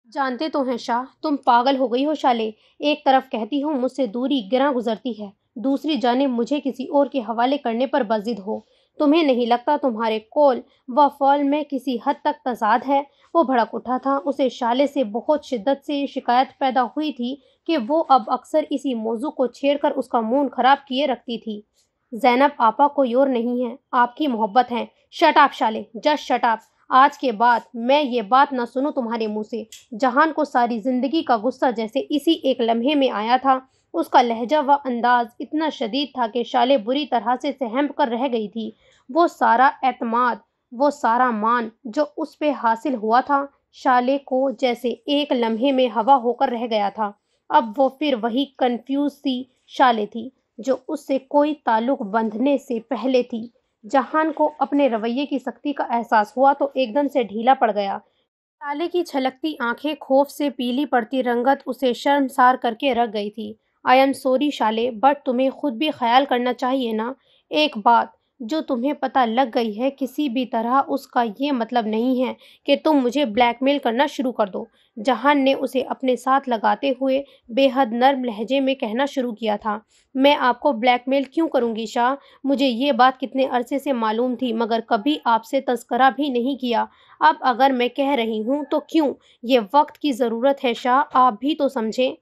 جانتے تو ہیں شاہ، تم پاگل ہو گئی ہو شالے۔ ایک طرف کہتی ہوں مجھ سے دوری گراں گزرتی ہے، دوسری جانب مجھے کسی اور کے حوالے کرنے پر بضد ہو۔ تمہیں نہیں لگتا تمہارے قول و فعل میں کسی حد تک تضاد ہے؟ وہ بھڑک اٹھا تھا۔ اسے شالے سے بہت شدت سے یہ شکایت پیدا ہوئی تھی کہ وہ اب اکثر اسی موضوع کو چھیڑ کر اس کا مون خراب کیے رکھتی تھی۔ زینب آپا کوئی اور نہیں ہے، آپ کی محبت ہے۔ شٹ اپ شالے، جسٹ شٹ اپ۔ آج کے بعد میں یہ بات نہ سنوں تمہارے منہ سے۔ جہان کو ساری زندگی کا غصہ جیسے اسی ایک لمحے میں آیا تھا۔ اس کا لہجہ و انداز اتنا شدید تھا کہ شالے بری طرح سے سہم کر رہ گئی تھی۔ وہ سارا اعتماد، وہ سارا مان جو اس پہ حاصل ہوا تھا، شالے کو جیسے ایک لمحے میں ہوا ہو کر رہ گیا تھا۔ اب وہ پھر وہی کنفیوز سی شالے تھی جو اس سے کوئی تعلق بندھنے سے پہلے تھی۔ جہان کو اپنے رویے کی سختی کا احساس ہوا تو ایک دم سے ڈھیلا پڑ گیا۔ شالے کی چھلکتی آنکھیں خوف سے پیلی پڑتی رنگت اسے شرمسار کر کے رکھ گئی تھی۔ آئی ایم سوری شالے، بٹ تمہیں خود بھی خیال کرنا چاہیے نا۔ ایک بات جو تمہیں پتہ لگ گئی ہے، کسی بھی طرح اس کا یہ مطلب نہیں ہے کہ تم مجھے بلیک میل کرنا شروع کر دو۔ جہان نے اسے اپنے ساتھ لگاتے ہوئے بے حد نرم لہجے میں کہنا شروع کیا تھا، میں آپ کو بلیک میل کیوں کروں گی شاہ؟ مجھے یہ بات کتنے عرصے سے معلوم تھی، مگر کبھی آپ سے تذکرہ بھی نہیں کیا۔ اب اگر میں کہہ رہی ہوں تو کیوں؟ یہ وقت کی ضرورت ہے شاہ، آپ بھی تو سمجھیں۔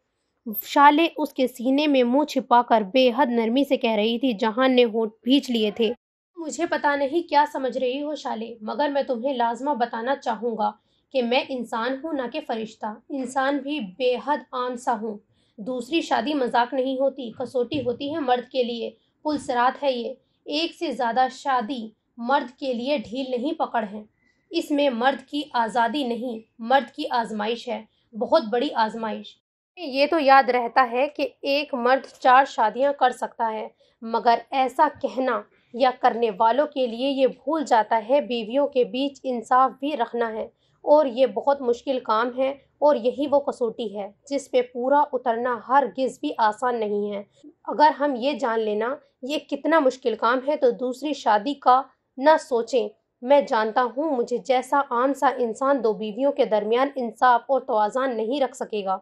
شالے اس کے سینے میں منہ چھپا کر بے حد نرمی سے کہہ رہی تھی۔ جہان نے ہونٹ بھینچ لیے تھے۔ مجھے پتہ نہیں کیا سمجھ رہی ہو شالے، مگر میں تمہیں لازمہ بتانا چاہوں گا کہ میں انسان ہوں نہ کہ فرشتہ، انسان بھی بے حد عام سا ہوں۔ دوسری شادی مذاق نہیں ہوتی، کسوٹی ہوتی ہے مرد کے لیے، پل صراط ہے یہ۔ ایک سے زیادہ شادی مرد کے لیے ڈھیل نہیں پکڑ ہے، اس میں مرد کی آزادی نہیں، مرد کی آزمائش ہے، بہت بڑی آزمائش۔ یہ تو یاد رہتا ہے کہ ایک مرد 4 شادیاں کر سکتا ہے، مگر ایسا کہنا یا کرنے والوں کے لیے یہ بھول جاتا ہے بیویوں کے بیچ انصاف بھی رکھنا ہے، اور یہ بہت مشکل کام ہے، اور یہی وہ کسوٹی ہے جس پہ پورا اترنا ہرگز بھی آسان نہیں ہے۔ اگر ہم یہ جان لینا یہ کتنا مشکل کام ہے تو دوسری شادی کا نہ سوچیں۔ میں جانتا ہوں مجھے جیسا عام سا انسان 2 بیویوں کے درمیان انصاف اور توازن نہیں رکھ سکے گا۔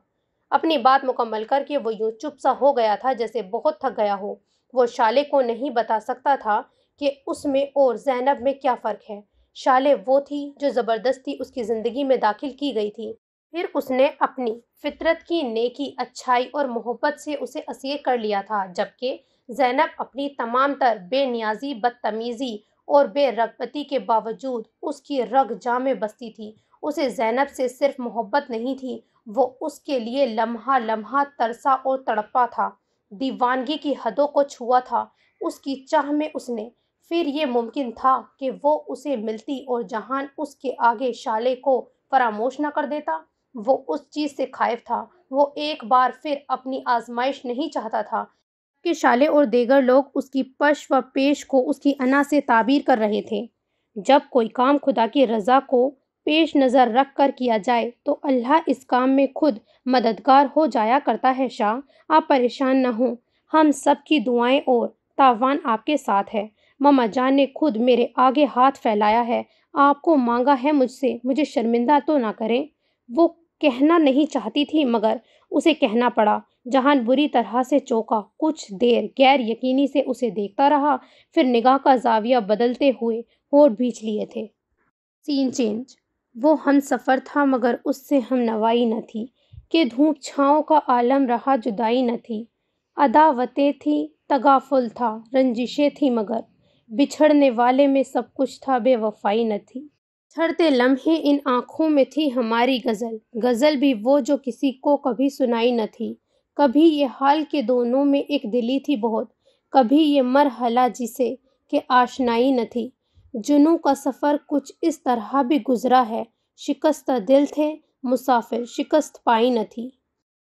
اپنی بات مکمل کر کے وہ یوں چپ سا ہو گیا تھا جیسے بہت تھک گیا ہو۔ وہ شالے کو نہیں بتا سکتا تھا کہ اس میں اور زینب میں کیا فرق ہے۔ شالے وہ تھی جو زبردستی اس کی زندگی میں داخل کی گئی تھی، پھر اس نے اپنی فطرت کی نیکی، اچھائی اور محبت سے اسے اسیر کر لیا تھا، جبکہ زینب اپنی تمام تر بے نیازی، بدتمیزی اور بے رغبتی کے باوجود اس کی رگ جاں میں بستی تھی۔ اسے زینب سے صرف محبت نہیں تھی، وہ اس کے لیے لمحہ لمحہ ترسا اور تڑپا تھا، دیوانگی کی حدوں کو چھوا تھا۔ اس کی چاہ میں اس نے پھر یہ ممکن تھا کہ وہ اسے ملتی اور جہان اس کے آگے شالے کو فراموش نہ کر دیتا۔ وہ اس چیز سے خائف تھا، وہ ایک بار پھر اپنی آزمائش نہیں چاہتا تھا کہ شالے اور دیگر لوگ اس کی پش و پیش کو اس کی انا سے تعبیر کر رہے تھے۔ جب کوئی کام خدا کی رضا کو پیش نظر رکھ کر کیا جائے تو اللہ اس کام میں خود مددگار ہو جایا کرتا ہے۔ شاہ، آپ پریشان نہ ہوں، ہم سب کی دعائیں اور تعاون آپ کے ساتھ ہے۔ ماما جان نے خود میرے آگے ہاتھ پھیلایا ہے، آپ کو مانگا ہے مجھ سے، مجھے شرمندہ تو نہ کریں۔ وہ کہنا نہیں چاہتی تھی مگر اسے کہنا پڑا۔ جہان بری طرح سے چونکا، کچھ دیر غیر یقینی سے اسے دیکھتا رہا، پھر نگاہ کا زاویہ بدلتے ہوئے ہونٹ بھینچ لیے تھے۔ سین چینج۔ وہ ہم سفر تھا مگر اس سے ہم نوائی نہ تھی، کہ دھوپ چھاؤں کا عالم رہا جدائی نہ تھی۔ عداوتیں تھی، تغافل تھا، رنجشیں تھی مگر بچھڑنے والے میں سب کچھ تھا، بے وفائی نہ تھی۔ چھڑتے لمحے ان آنکھوں میں تھی ہماری غزل، غزل بھی وہ جو کسی کو کبھی سنائی نہ تھی۔ کبھی یہ حال کہ دونوں میں ایک دلی تھی بہت، کبھی یہ مرحلہ جسے کہ آشنائی نہ تھی۔ جنوں کا سفر کچھ اس طرح بھی گزرا ہے، شکستہ دل تھے مسافر، شکست پائی نہ تھی۔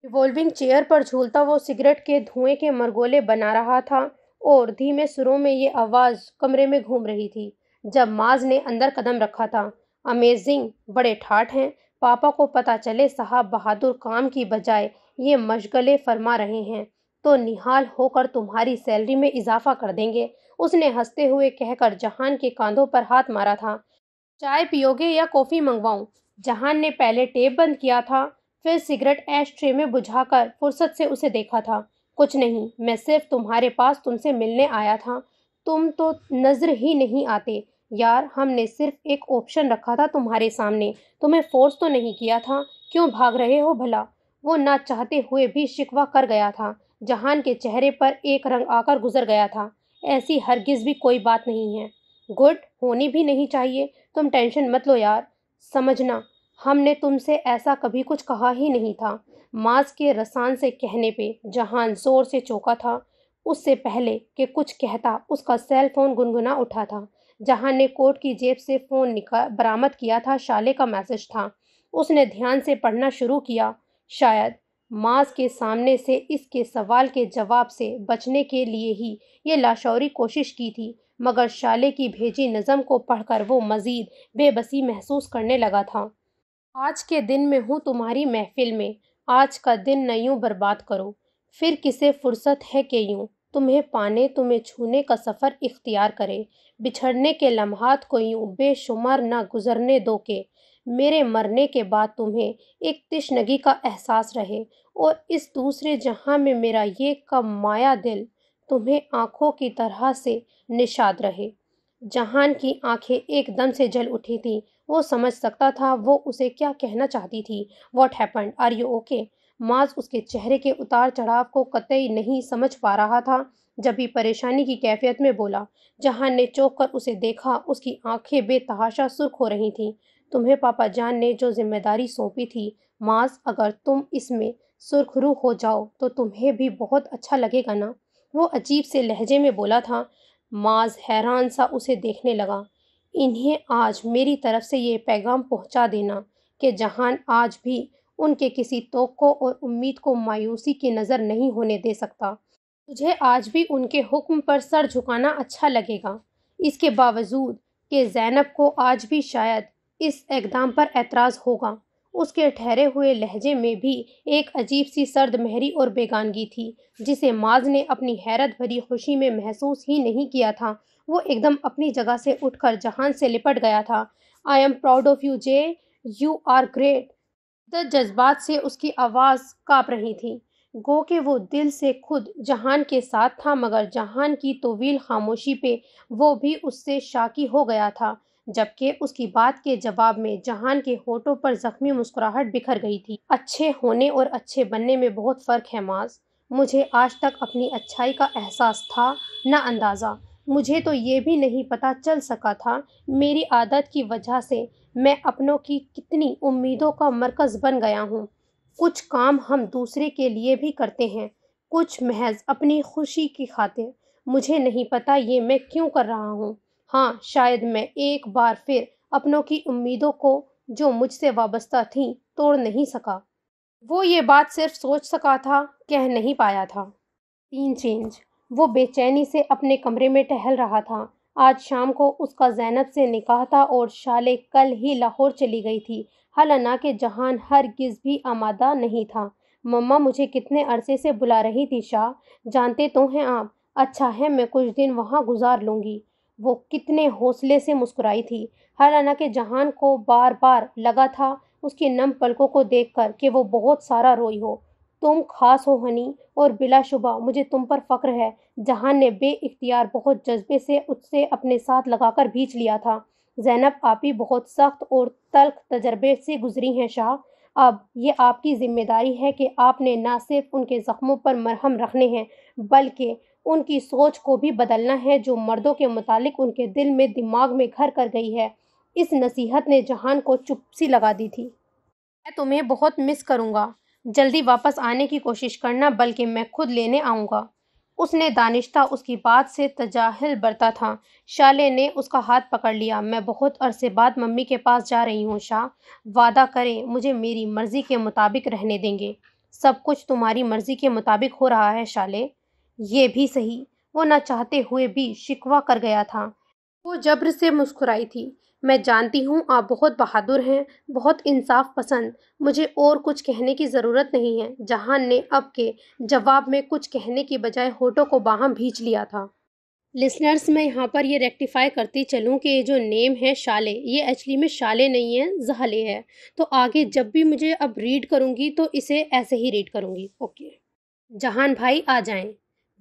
ریوالونگ چیئر پر جھولتا وہ سگریٹ کے دھوئیں کے مرگولے بنا رہا تھا اور دھیمے سروں میں یہ آواز کمرے میں گھوم رہی تھی جب معاذ نے اندر قدم رکھا تھا۔ امیزنگ، بڑے ٹھاٹ ہیں، پاپا کو پتہ چلے صاحب بہادر کام کی بجائے یہ مشغلے فرما رہے ہیں تو نہال ہو کر تمہاری سیلری میں اضافہ کر دیں گے، اس نے ہنستے ہوئے کہہ کر جہان کے کاندھوں پر ہاتھ مارا تھا۔ چائے پیو گے یا کافی منگواؤں؟ جہان نے پہلے ٹیپ بند کیا تھا، پھر سگریٹ ایش ٹرے میں بجھا کر فرصت سے اسے دیکھا تھا۔ کچھ نہیں، میں صرف تمہارے پاس تم سے ملنے آیا تھا، تم تو نظر ہی نہیں آتے۔ یار، ہم نے صرف ایک آپشن رکھا تھا تمہارے سامنے، تمہیں فورس تو نہیں کیا تھا، کیوں بھاگ رہے ہو بھلا؟ وہ نہ چاہتے ہوئے بھی شکوہ کر گیا تھا۔ جہان کے چہرے پر ایک رنگ آ کر گزر گیا تھا۔ ایسی ہرگز بھی کوئی بات نہیں ہے، گڈ ہونی بھی نہیں چاہیے، تم ٹینشن مت لو یار۔ سمجھنا، ہم نے تم سے ایسا کبھی کچھ کہا ہی نہیں تھا۔ معاذ کے رسان سے کہنے پہ جہان زور سے چونکا تھا۔ اس سے پہلے کہ کچھ کہتا اس کا سیل فون گنگنا اٹھا تھا۔ جہان نے کوٹ کی جیب سے فون برآمد کیا تھا، شالے کا میسج تھا۔ اس نے دھیان سے پڑھنا شروع کیا۔ شاید معاذ کے سامنے سے اس کے سوال کے جواب سے بچنے کے لیے ہی یہ لاشعوری کوشش کی تھی، مگر شالے کی بھیجی نظم کو پڑھ کر وہ مزید بے بسی محسوس کرنے لگا تھا۔ آج کے دن میں ہوں تمہاری محفل میں، آج کا دن نہ یوں برباد کرو، پھر کسے فرصت ہے کہ یوں تمہیں پانے، تمہیں چھونے کا سفر اختیار کرے۔ بچھڑنے کے لمحات کو یوں بے شمار نہ گزرنے دو کہ میرے مرنے کے بعد تمہیں ایک تشنگی کا احساس رہے، اور اس دوسرے جہاں میں میرا یہ کم مایہ دل تمہیں آنکھوں کی طرح سے نشاد رہے۔ جہان کی آنکھیں ایک دم سے جل اٹھی تھیں، وہ سمجھ سکتا تھا وہ اسے کیا کہنا چاہتی تھی۔ What happened? Are you okay? Muaz اس کے چہرے کے اتار چڑھاؤ کو قطعی نہیں سمجھ پا رہا تھا، جب بھی پریشانی کی کیفیت میں بولا۔ جہان نے چونک کر اسے دیکھا، اس کی آنکھیں بے تحاشا سرخ ہو رہی تھیں۔ تمہیں پاپا جان نے جو ذمہ داری سونپی تھی، معاذ اگر تم اس میں سرخرو ہو جاؤ تو تمہیں بھی بہت اچھا لگے گا نا؟ وہ عجیب سے لہجے میں بولا تھا۔ معاذ حیران سا اسے دیکھنے لگا۔ انہیں آج میری طرف سے یہ پیغام پہنچا دینا کہ جہان آج بھی ان کے کسی توقع اور امید کو مایوسی کی نظر نہیں ہونے دے سکتا۔ تجھے آج بھی ان کے حکم پر سر جھکانا اچھا لگے گا، اس کے باوجود کہ زینب کو آج بھی شاید اس اقدام پر اعتراض ہوگا۔ اس کے ٹھہرے ہوئے لہجے میں بھی ایک عجیب سی سرد مہری اور بیگانگی تھی جسے معاذ نے اپنی حیرت بھری خوشی میں محسوس ہی نہیں کیا تھا۔ وہ ایک دم اپنی جگہ سے اٹھ کر جہان سے لپٹ گیا تھا۔ I am proud of you جے، یو آر گریٹ۔ شدت جذبات سے اس کی آواز کانپ رہی تھی، گو کہ وہ دل سے خود جہان کے ساتھ تھا، مگر جہان کی طویل خاموشی پہ وہ بھی اس سے شاکی ہو گیا تھا، جبکہ اس کی بات کے جواب میں جہان کے ہونٹوں پر زخمی مسکراہٹ بکھر گئی تھی۔ اچھے ہونے اور اچھے بننے میں بہت فرق ہے معاذ۔ مجھے آج تک اپنی اچھائی کا احساس تھا نہ اندازہ۔ مجھے تو یہ بھی نہیں پتہ چل سکا تھا میری عادت کی وجہ سے میں اپنوں کی کتنی امیدوں کا مرکز بن گیا ہوں۔ کچھ کام ہم دوسرے کے لیے بھی کرتے ہیں، کچھ محض اپنی خوشی کی خاطر۔ مجھے نہیں پتہ یہ میں کیوں کر رہا ہوں۔ ہاں، شاید میں ایک بار پھر اپنوں کی امیدوں کو جو مجھ سے وابستہ تھیں توڑ نہیں سکا۔ وہ یہ بات صرف سوچ سکا تھا، کہہ نہیں پایا تھا۔ سین چینج۔ وہ بے چینی سے اپنے کمرے میں ٹہل رہا تھا۔ آج شام کو اس کا زینب سے نکاح تھا اور شالے کل ہی لاہور چلی گئی تھی، حالانکہ جہان ہرگز بھی آمادہ نہیں تھا۔ مما مجھے کتنے عرصے سے بلا رہی تھی شاہ، جانتے تو ہیں آپ۔ اچھا ہے میں کچھ دن وہاں گزار لوں گی۔ وہ کتنے حوصلے سے مسکرائی تھی، حالانکہ جہان کو بار بار لگا تھا اس کی نم پلکوں کو دیکھ کر کہ وہ بہت سارا روئی ہو۔ تم خاص ہو ہنی، اور بلا شبہ مجھے تم پر فخر ہے۔ جہان نے بے اختیار بہت جذبے سے اس سے اپنے ساتھ لگا کر بھینچ لیا تھا۔ زینب آپی بہت سخت اور تلخ تجربے سے گزری ہیں شاہ۔ اب یہ آپ کی ذمہ داری ہے کہ آپ نے نہ صرف ان کے زخموں پر مرہم رکھنے ہیں، بلکہ ان کی سوچ کو بھی بدلنا ہے جو مردوں کے متعلق ان کے دل میں دماغ میں گھر کر گئی ہے۔ اس نصیحت نے جہان کو چپ سی لگا دی تھی۔ میں تمہیں بہت مس کروں گا۔ جلدی واپس آنے کی کوشش کرنا، بلکہ میں خود لینے آؤں گا۔ اس نے دانستہ اس کی بات سے تجاہل برتا تھا۔ شالے نے اس کا ہاتھ پکڑ لیا۔ میں بہت عرصے بعد ممی کے پاس جا رہی ہوں شاہ، وعدہ کریں مجھے میری مرضی کے مطابق رہنے دیں گے۔ سب کچھ تمہاری مرضی کے مطابق ہو رہا ہے شالے۔ یہ بھی صحیح، وہ نہ چاہتے ہوئے بھی شکوہ کر گیا تھا۔ وہ جبر سے مسکرائی تھی۔ میں جانتی ہوں آپ بہت بہادر ہیں، بہت انصاف پسند۔ مجھے اور کچھ کہنے کی ضرورت نہیں ہے۔ جہان نے اب کے جواب میں کچھ کہنے کی بجائے ہونٹوں کو باہم بھینچ لیا تھا۔ لسنرز، میں یہاں پر یہ ریکٹیفائی کرتی چلوں کہ یہ جو نیم ہے شالے، یہ ایکچولی میں شالے نہیں ہے، زہلے ہے۔ تو آگے جب بھی مجھے اب ریڈ کروں گی تو اسے ایسے ہی ریڈ کروں گی۔ اوکے، جہان بھائی آ جائیں۔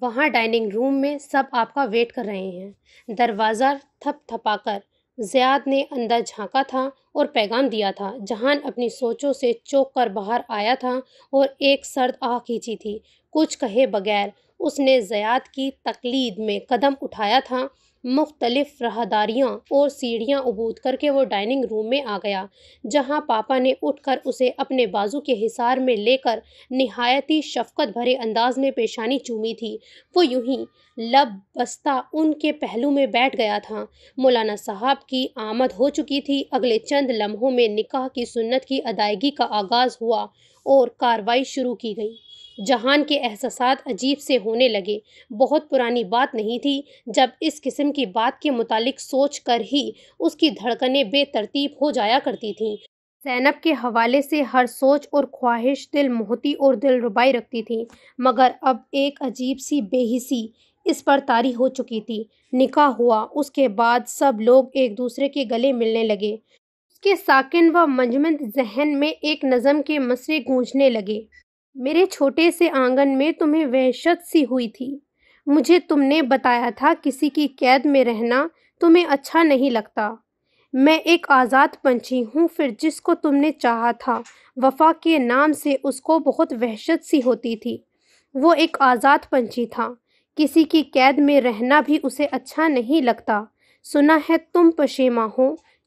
وہاں ڈائننگ روم میں سب آپ کا ویٹ کر رہے ہیں۔ دروازہ تھپ تھپا کر زیاد نے اندر جھانکا تھا اور پیغام دیا تھا۔ جہان اپنی سوچوں سے چوک کر باہر آیا تھا اور ایک سرد آہ کھینچی تھی۔ کچھ کہے بغیر اس نے زیاد کی تقلید میں قدم اٹھایا تھا۔ مختلف راہداریاں اور سیڑھیاں عبور کر کے وہ ڈائننگ روم میں آ گیا، جہاں پاپا نے اٹھ کر اسے اپنے بازو کے حصار میں لے کر نہایتی شفقت بھرے انداز میں پیشانی چومی تھی۔ وہ یوں ہی لب بستہ ان کے پہلو میں بیٹھ گیا تھا۔ مولانا صاحب کی آمد ہو چکی تھی۔ اگلے چند لمحوں میں نکاح کی سنت کی ادائیگی کا آغاز ہوا اور کاروائی شروع کی گئی۔ جہان کے احساسات عجیب سے ہونے لگے۔ بہت پرانی بات نہیں تھی جب اس قسم کی بات کے متعلق سوچ کر ہی اس کی دھڑکنیں بے ترتیب ہو جایا کرتی تھیں۔ زینب کے حوالے سے ہر سوچ اور خواہش دل موہتی اور دل ربائی رکھتی تھی، مگر اب ایک عجیب سی بے حسی اس پر طاری ہو چکی تھی۔ نکاح ہوا، اس کے بعد سب لوگ ایک دوسرے کے گلے ملنے لگے۔ اس کے ساکن و منجمد ذہن میں ایک نظم کے مصرعے گونجنے لگے۔ میرے چھوٹے سے آنگن میں تمہیں وحشت سی ہوئی تھی۔ مجھے تم نے بتایا تھا کسی کی قید میں رہنا تمہیں اچھا نہیں لگتا۔ میں ایک آزاد پنچھی ہوں، پھر جس کو تم نے چاہا تھا وفا کے نام سے اس کو بہت وحشت سی ہوتی تھی۔ وہ ایک آزاد پنچھی تھا، کسی کی قید میں رہنا بھی اسے اچھا نہیں لگتا۔ سنا ہے تم پشیماں ہو،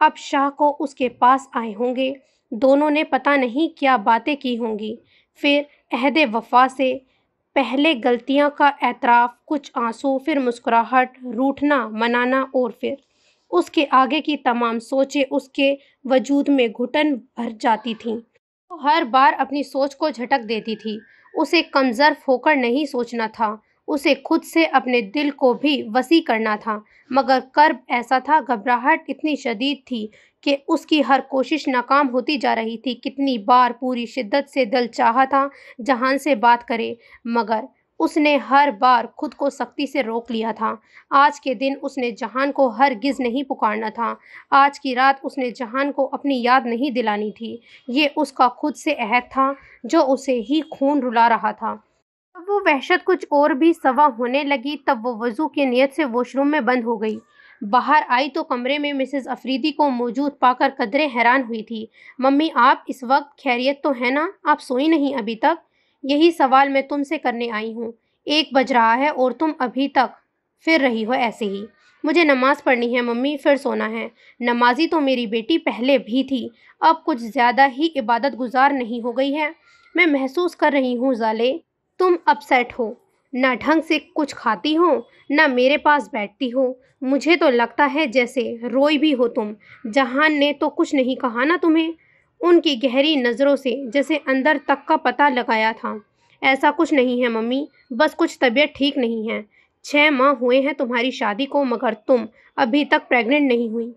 اب شاہ کو اس کے پاس آئے ہوں گے، دونوں نے پتہ نہیں کیا باتیں کی ہوں گی، پھر عہد وفا سے پہلے غلطیاں کا اعتراف، کچھ آنسو، پھر مسکراہٹ، روٹھنا، منانا، اور پھر اس کے آگے کی تمام سوچیں اس کے وجود میں گھٹن بھر جاتی تھیں۔ وہ ہر بار اپنی سوچ کو جھٹک دیتی تھی۔ اسے کمظرف ہو کر نہیں سوچنا تھا، اسے خود سے اپنے دل کو بھی وسیع کرنا تھا، مگر کرب ایسا تھا، گھبراہٹ اتنی شدید تھی کہ اس کی ہر کوشش ناکام ہوتی جا رہی تھی۔ کتنی بار پوری شدت سے دل چاہا تھا جہان سے بات کرے، مگر اس نے ہر بار خود کو سختی سے روک لیا تھا۔ آج کے دن اس نے جہان کو ہرگز نہیں پکارنا تھا، آج کی رات اس نے جہان کو اپنی یاد نہیں دلانی تھی۔ یہ اس کا خود سے عہد تھا جو اسے ہی خون رلا رہا تھا۔ جب وہ وحشت کچھ اور بھی سوا ہونے لگی تب وہ وضو کی نیت سے واش روم میں بند ہو گئی۔ باہر آئی تو کمرے میں مسز افریدی کو موجود پا کر قدرے حیران ہوئی تھی۔ ممی، آپ اس وقت خیریت تو ہے نا؟ آپ سوئی نہیں ابھی تک؟ یہی سوال میں تم سے کرنے آئی ہوں۔ 1 بج رہا ہے اور تم ابھی تک پھر رہی ہو ایسے ہی۔ مجھے نماز پڑھنی ہے ممی، پھر سونا ہے۔ نمازی تو میری بیٹی پہلے بھی تھی، اب کچھ زیادہ ہی عبادت گزار نہیں ہو گئی ہے۔ میں محسوس کر رہی ہوں زالے، تم اپ سیٹ ہو، نہ ڈھنگ سے کچھ کھاتی ہو، نہ میرے پاس بیٹھتی ہو۔ مجھے تو لگتا ہے جیسے روئی بھی ہو تم۔ جہان نے تو کچھ نہیں کہا نا تمہیں؟ ان کی گہری نظروں سے جیسے اندر تک کا پتہ لگایا تھا۔ ایسا کچھ نہیں ہے ممی، بس کچھ طبیعت ٹھیک نہیں ہے۔ 6 ماہ ہوئے ہیں تمہاری شادی کو مگر تم ابھی تک پریگننٹ نہیں ہوئی۔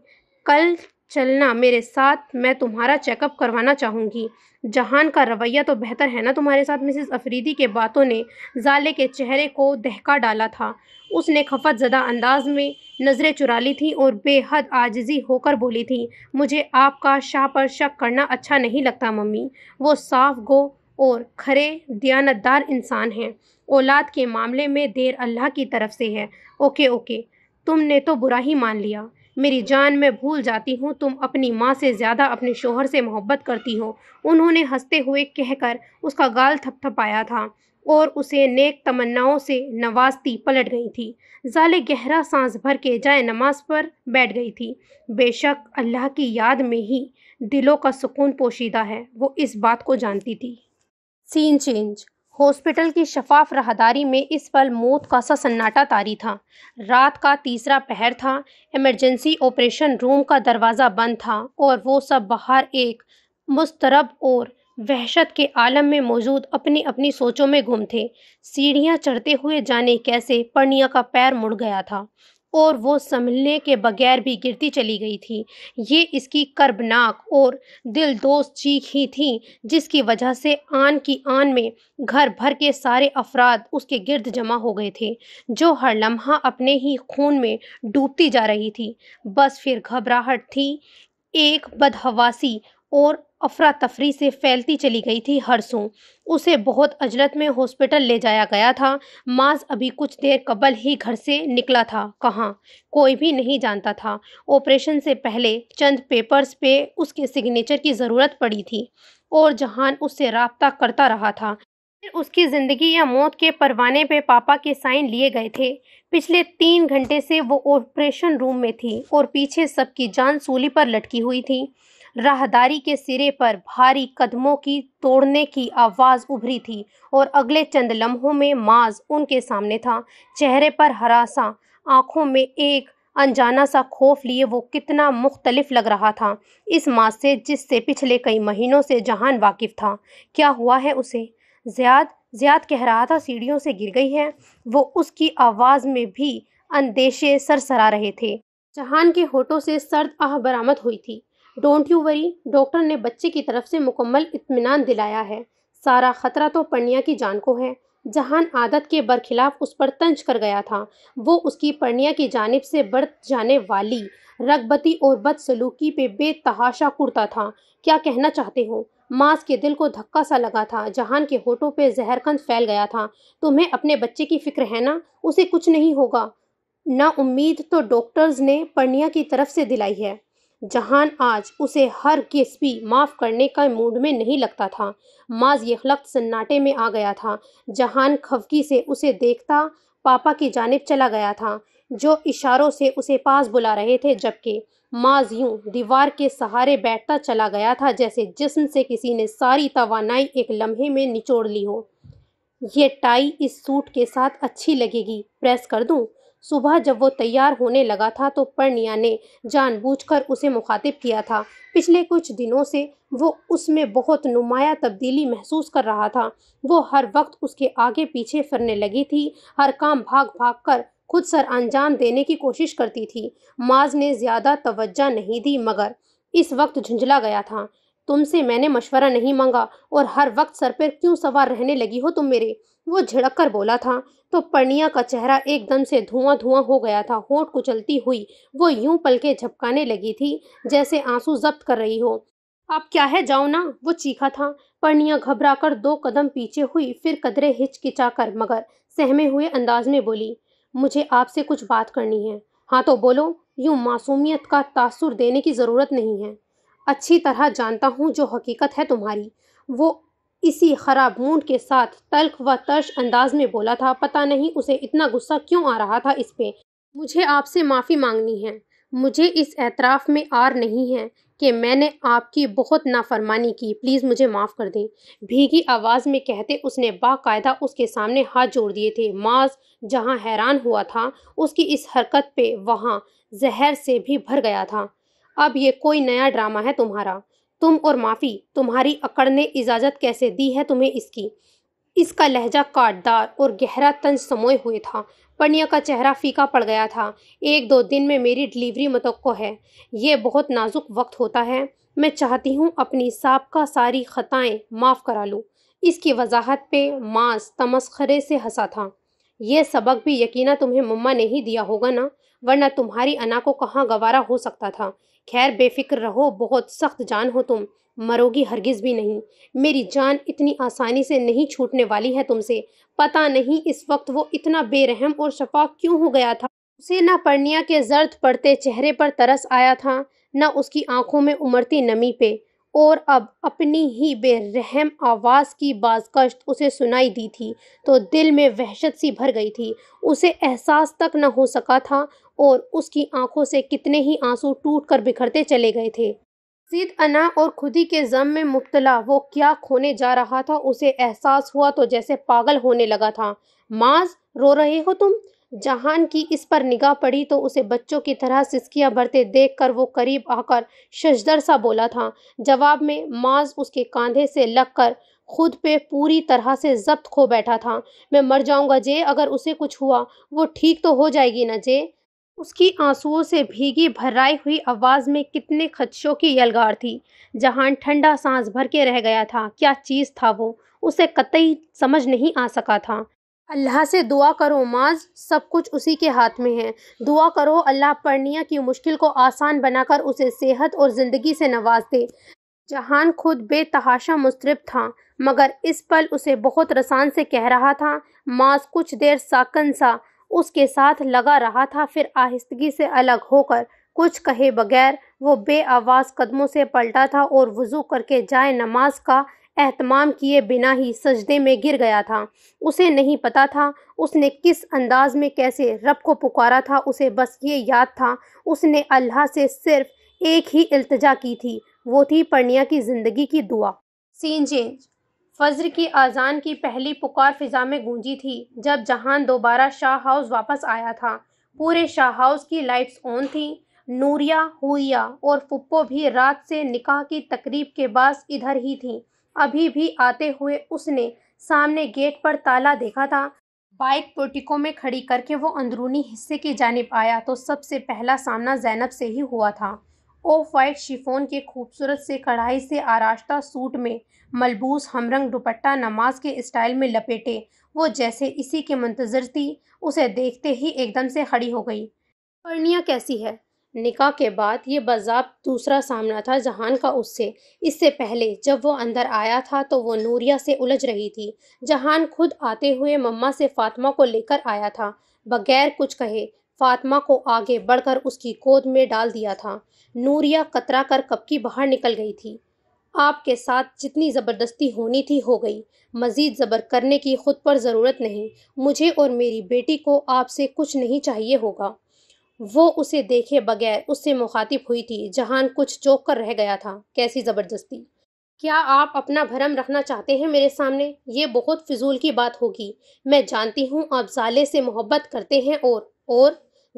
کل چلنا میرے ساتھ، میں تمہارا چیک اپ کروانا چاہوں گی۔ جہان کا رویہ تو بہتر ہے نا تمہارے ساتھ؟ مسز افریدی کے باتوں نے زالے کے چہرے کو دہکا ڈالا تھا۔ اس نے خفت زدہ انداز میں نظریں چرا لی تھیں اور بے حد عاجزی ہو کر بولی تھی، مجھے آپ کا شاہ پر شک کرنا اچھا نہیں لگتا ممی۔ وہ صاف گو اور کھرے دیانتدار انسان ہیں۔ اولاد کے معاملے میں دیر اللہ کی طرف سے ہے۔ اوکے اوکے، تم نے تو برا ہی مان لیا۔ میری جان، میں بھول جاتی ہوں تم اپنی ماں سے زیادہ اپنے شوہر سے محبت کرتی ہو۔ انہوں نے ہنستے ہوئے کہہ کر اس کا گال تھپ تھپایا تھا اور اسے نیک تمناؤں سے نوازتی پلٹ گئی تھی۔ زالے گہرا سانس بھر کے جائے نماز پر بیٹھ گئی تھی۔ بے شک اللہ کی یاد میں ہی دلوں کا سکون پوشیدہ ہے، وہ اس بات کو جانتی تھی۔ سین چینج۔ ہاسپٹل کی شفاف راہداری میں اس پل موت کا سا سناٹا طاری تھا۔ رات کا تیسرا پہر تھا، ایمرجنسی آپریشن روم کا دروازہ بند تھا اور وہ سب باہر ایک مضطرب اور وحشت کے عالم میں موجود اپنی اپنی سوچوں میں گم تھے۔ سیڑھیاں چڑھتے ہوئے جانے کیسے پرنیا کا پیر مڑ گیا تھا اور وہ سنبھلنے کے بغیر بھی گرتی چلی گئی تھی۔ یہ اس کی کربناک اور دل دوز چیخ ہی تھی جس کی وجہ سے آن کی آن میں گھر بھر کے سارے افراد اس کے گرد جمع ہو گئے تھے، جو ہر لمحہ اپنے ہی خون میں ڈوبتی جا رہی تھی۔ بس پھر گھبراہٹ تھی، ایک بدحواسی اور افراتفری سے پھیلتی چلی گئی تھی ہر سو۔ اسے بہت عجلت میں ہاسپٹل لے جایا گیا تھا۔ ماز ابھی کچھ دیر قبل ہی گھر سے نکلا تھا، کہاں کوئی بھی نہیں جانتا تھا۔ آپریشن سے پہلے چند پیپرز پہ اس کے سگنیچر کی ضرورت پڑی تھی اور جہان اس سے رابطہ کرتا رہا تھا۔ پھر اس کی زندگی یا موت کے پروانے پہ پاپا کے سائن لیے گئے تھے۔ پچھلے 3 گھنٹے سے وہ آپریشن روم میں تھی اور پیچھے سب کی جان سولی پر لٹکی ہوئی تھی۔ راہداری کے سرے پر بھاری قدموں کی توڑنے کی آواز ابھری تھی اور اگلے چند لمحوں میں ماز ان کے سامنے تھا، چہرے پر ہراساں، آنکھوں میں ایک انجانا سا خوف لیے۔ وہ کتنا مختلف لگ رہا تھا اس ماز سے جس سے پچھلے کئی مہینوں سے جہان واقف تھا۔ کیا ہوا ہے اسے؟ زیاد کہہ رہا تھا سیڑھیوں سے گر گئی ہے۔ وہ اس کی آواز میں بھی اندیشے سرسرا رہے تھے۔ جہان کے ہونٹوں سے سرد آہ برآمد ہوئی تھی۔ ڈونٹ یو وری، ڈاکٹر نے بچے کی طرف سے مکمل اطمینان دلایا ہے۔ سارا خطرہ تو پرنیا کی جان کو ہے۔ جہان عادت کے برخلاف اس پر طنز کر گیا تھا۔ وہ اس کی پرنیا کی جانب سے برت جانے والی رغبتی اور بدسلوکی پہ بے تحاشا کڑتا تھا۔ کیا کہنا چاہتے ہو؟ ماز کے دل کو دھکا سا لگا تھا۔ جہان کے ہونٹوں پہ زہرکند پھیل گیا تھا۔ تمہیں اپنے بچے کی فکر ہے نا؟ اسے کچھ نہیں ہوگا نا؟ امید تو ڈاکٹرز نے پرنیا کی طرف سے دلائی ہے۔ جہان آج اسے ہرگز بھی معاف کرنے کا موڈ میں نہیں لگتا تھا۔ ماز یکلخت سناٹے میں آ گیا تھا۔ جہان خفگی سے اسے دیکھتا پاپا کی جانب چلا گیا تھا۔ جو اشاروں سے اسے پاس بلا رہے تھے، جبکہ ماز یوں دیوار کے سہارے بیٹھتا چلا گیا تھا جیسے جسم سے کسی نے ساری توانائی ایک لمحے میں نچوڑ لی ہو۔ یہ ٹائی اس سوٹ کے ساتھ اچھی لگے گی، پریس کر دوں؟ صبح جب وہ تیار ہونے لگا تھا تو پرنیا نے جان بوجھ کر اسے مخاطب کیا تھا۔ پچھلے کچھ دنوں سے وہ اس میں بہت نمایاں تبدیلی محسوس کر رہا تھا۔ وہ ہر وقت اس کے آگے پیچھے پھرنے لگی تھی، ہر کام بھاگ بھاگ کر خود سر انجام دینے کی کوشش کرتی تھی۔ ماز نے زیادہ توجہ نہیں دی مگر اس وقت جھنجھلا گیا تھا۔ تم سے میں نے مشورہ نہیں مانگا اور ہر وقت سر پر کیوں سوار رہنے لگی ہو تم میرے؟ وہ جھڑک کر بولا تھا تو پرنیا کا چہرہ ایک دم سے دھواں دھواں ہو گیا تھا۔ ہونٹ کچلتی ہوئی وہ یوں پلکیں جھپکانے لگی تھی جیسے آنسو ضبط کر رہی ہو۔ اب کیا ہے، جاؤ نا، وہ چیخا تھا۔ پرنیا گھبرا کر 2 قدم پیچھے ہوئی، پھر قدرے ہچکچا کر مگر سہمے ہوئے انداز میں بولی، مجھے آپ سے کچھ بات کرنی ہے۔ ہاں تو بولو، یوں معصومیت کا تاثر دینے کی ضرورت نہیں ہے۔ اچھی طرح جانتا ہوں جو حقیقت ہے تمہاری۔ وہ اسی خراب موڈ کے ساتھ تلخ و ترش انداز میں بولا تھا۔ پتہ نہیں اسے اتنا غصہ کیوں آ رہا تھا اس پہ۔ مجھے آپ سے معافی مانگنی ہے۔ مجھے اس اعتراف میں عار نہیں ہے کہ میں نے آپ کی بہت نافرمانی کی، پلیز مجھے معاف کر دیں، بھیگی آواز میں کہتے اس نے باقاعدہ اس کے سامنے ہاتھ جوڑ دیے تھے۔ ماز جہاں حیران ہوا تھا اس کی اس حرکت پہ، وہاں زہر سے بھی بھر گیا تھا۔ اب یہ کوئی نیا ڈرامہ ہے تمہارا؟ تم اور معافی، تمہاری اکڑ نے اجازت کیسے دی ہے تمہیں اس کی؟ اس کا لہجہ کاٹدار اور گہرا طنز سموئے ہوئے تھا۔ پرنیا کا چہرہ پھیکا پڑ گیا تھا۔ 1-2 دن میں میری ڈلیوری متوقع ہے۔ یہ بہت نازک وقت ہوتا ہے۔ میں چاہتی ہوں اپنی سابقہ ساری خطائیں معاف کرا لوں۔ اس کی وضاحت پہ ماز تمسخرے سے ہنسا تھا۔ یہ سبق بھی یقیناً تمہیں مما نے ہی دیا ہوگا نا، ورنہ تمہاری انا کو کہاں گوارا ہو سکتا تھا۔ خیر بے فکر رہو، بہت سخت جان ہو تم، مرو گی ہرگز بھی نہیں۔ میری جان اتنی آسانی سے نہیں چھوٹنے والی ہے تم سے۔ پتہ نہیں اس وقت وہ اتنا بے رحم اور شفاق کیوں ہو گیا تھا۔ اسے نہ پرنیا کے زرد پڑتے چہرے پر ترس آیا تھا، نہ اس کی آنکھوں میں امڑتی نمی پہ، اور اب اپنی ہی بے رحم آواز کی بازگشت اسے سنائی دی تھی تو دل میں وحشت سی بھر گئی تھی۔ اسے احساس تک نہ ہو سکا تھا اور اس کی آنکھوں سے کتنے ہی آنسو ٹوٹ کر بکھرتے چلے گئے تھے۔ مزید انا اور خودی کے غم میں مبتلا وہ کیا کھونے جا رہا تھا اسے احساس ہوا تو جیسے پاگل ہونے لگا تھا۔ ماز، رو رہے ہو تم؟ جہان کی اس پر نگاہ پڑی تو اسے بچوں کی طرح سسکیاں بھرتے دیکھ کر وہ قریب آ کر ششدر سا بولا تھا۔ جواب میں ماز اس کے کاندھے سے لگ کر خود پہ پوری طرح سے ضبط کھو بیٹھا تھا۔ میں مر جاؤں گا جے اگر اسے کچھ ہوا، وہ ٹھیک تو ہو جائے گی نا جے؟ اس کی آنسوؤں سے بھیگی بھرائی ہوئی آواز میں کتنے خدشوں کی یلغار تھی۔ جہان ٹھنڈا سانس بھر کے رہ گیا تھا۔ کیا چیز تھا وہ؟ اسے قطعی سمجھ نہیں آ سکا تھا۔ اللہ سے دعا کرو ماز، سب کچھ اسی کے ہاتھ میں ہے۔ دعا کرو اللہ پرنیا کی مشکل کو آسان بنا کر اسے صحت اور زندگی سے نواز دے۔ جہان خود بے تحاشا مضطرب تھا مگر اس پل اسے بہت رسان سے کہہ رہا تھا۔ ماز کچھ دیر ساکن سا اس کے ساتھ لگا رہا تھا، پھر آہستگی سے الگ ہو کر کچھ کہے بغیر وہ بے آواز قدموں سے پلٹا تھا اور وضو کر کے جائے نماز کا اہتمام کیے بنا ہی سجدے میں گر گیا تھا۔ اسے نہیں پتا تھا اس نے کس انداز میں کیسے رب کو پکارا تھا، اسے بس یہ یاد تھا اس نے اللہ سے صرف ایک ہی التجا کی تھی، وہ تھی پرنیا کی زندگی کی دعا۔ سین چینج۔ فجر کی اذان کی پہلی پکار فضا میں گونجی تھی جب جہان دوبارہ شاہ ہاؤس واپس آیا تھا۔ پورے شاہ ہاؤس کی لائٹس آن تھیں۔ نوریہ، حوریہ اور پھپھو بھی رات سے نکاح کی تقریب کے باعث ادھر ہی تھیں۔ ابھی بھی آتے ہوئے اس نے سامنے گیٹ پر تالا دیکھا تھا۔ بائیک پورٹیکو میں کھڑی کر کے وہ اندرونی حصے کی جانب آیا تو سب سے پہلا سامنا زینب سے ہی ہوا تھا۔ آف وائٹ شفون کے خوبصورت سے کڑھائی سے آراستہ سوٹ میں ملبوس ہمرنگ دوپٹہ نماز کے اسٹائل میں لپیٹے وہ جیسے اسی کی منتظر تھی، اسے دیکھتے ہی ایک دم سے کھڑی ہو گئی۔ پرنیا کیسی ہے؟ نکاح کے بعد یہ باضابط دوسرا سامنا تھا جہان کا اس سے۔ اس سے پہلے جب وہ اندر آیا تھا تو وہ نوریہ سے الجھ رہی تھی۔ جہان خود آتے ہوئے مما سے فاطمہ کو لے کر آیا تھا۔ بغیر کچھ کہے فاطمہ کو آگے بڑھ کر اس کی گود میں ڈال دیا تھا۔ نوریہ کترا کر کب کی باہر نکل گئی تھی۔ آپ کے ساتھ جتنی زبردستی ہونی تھی ہو گئی، مزید زبر کرنے کی خود پر ضرورت نہیں۔ مجھے اور میری بیٹی کو آپ سے کچھ نہیں چاہیے ہوگا۔ وہ اسے دیکھے بغیر اس سے مخاطب ہوئی تھی۔ جہان کچھ چونک کر رہ گیا تھا۔ کیسی زبردستی؟ کیا آپ اپنا بھرم رکھنا چاہتے ہیں میرے سامنے؟ یہ بہت فضول کی بات ہوگی۔ میں جانتی ہوں آپ زالے سے محبت کرتے ہیں اور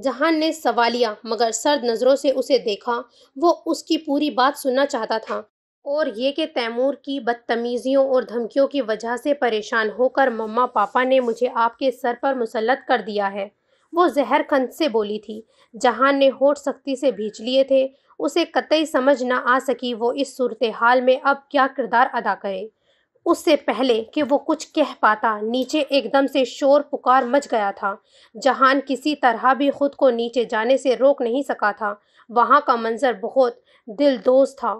جہان نے سوالیہ مگر سرد نظروں سے اسے دیکھا۔ وہ اس کی پوری بات سننا چاہتا تھا، اور یہ کہ تیمور کی بدتمیزیوں اور دھمکیوں کی وجہ سے پریشان ہو کر مما پاپا نے مجھے آپ کے سر پر مسلط کر دیا ہے، وہ زہر کھند سے بولی تھی۔ جہان نے ہونٹ سختی سے بھینچ لیے تھے۔ اسے قطعی سمجھ نہ آ سکی وہ اس صورتحال میں اب کیا کردار ادا کرے۔ اس سے پہلے کہ وہ کچھ کہہ پاتا نیچے ایک دم سے شور پکار مچ گیا تھا۔ جہان کسی طرح بھی خود کو نیچے جانے سے روک نہیں سکا تھا۔ وہاں کا منظر بہت دلدوز تھا۔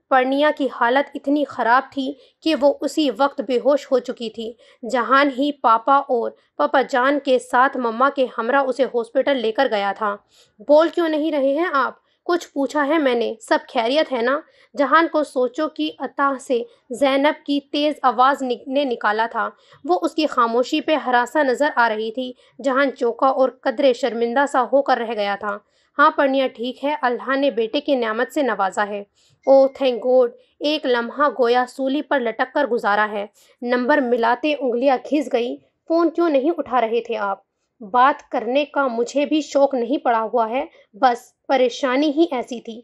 پرنیا کی حالت اتنی خراب تھی کہ وہ اسی وقت بے ہوش ہو چکی تھی۔ جہان ہی پاپا اور پاپا جان کے ساتھ مما کے ہمراہ اسے ہاسپٹل لے کر گیا تھا۔ بول کیوں نہیں رہے ہیں آپ؟ کچھ پوچھا ہے میں نے، سب خیریت ہے نا؟ جہان کو سوچوں کی عطا سے زینب کی تیز آواز نے نکالا تھا۔ وہ اس کی خاموشی پہ ہراساں نظر آ رہی تھی۔ جہان چونکا اور قدرے شرمندہ سا ہو کر رہ گیا تھا۔ ہاں پرنیا ٹھیک ہے، اللہ نے بیٹے کی نعمت سے نوازا ہے۔ Oh thank good. ایک لمحہ گویا سولی پر لٹک کر گزارا ہے۔ نمبر ملاتے انگلیاں گھس گئی۔ فون کیوں نہیں اٹھا رہے تھے آپ؟ بات کرنے کا مجھے بھی شوق نہیں پڑا ہوا ہے، بس پریشانی ہی ایسی تھی۔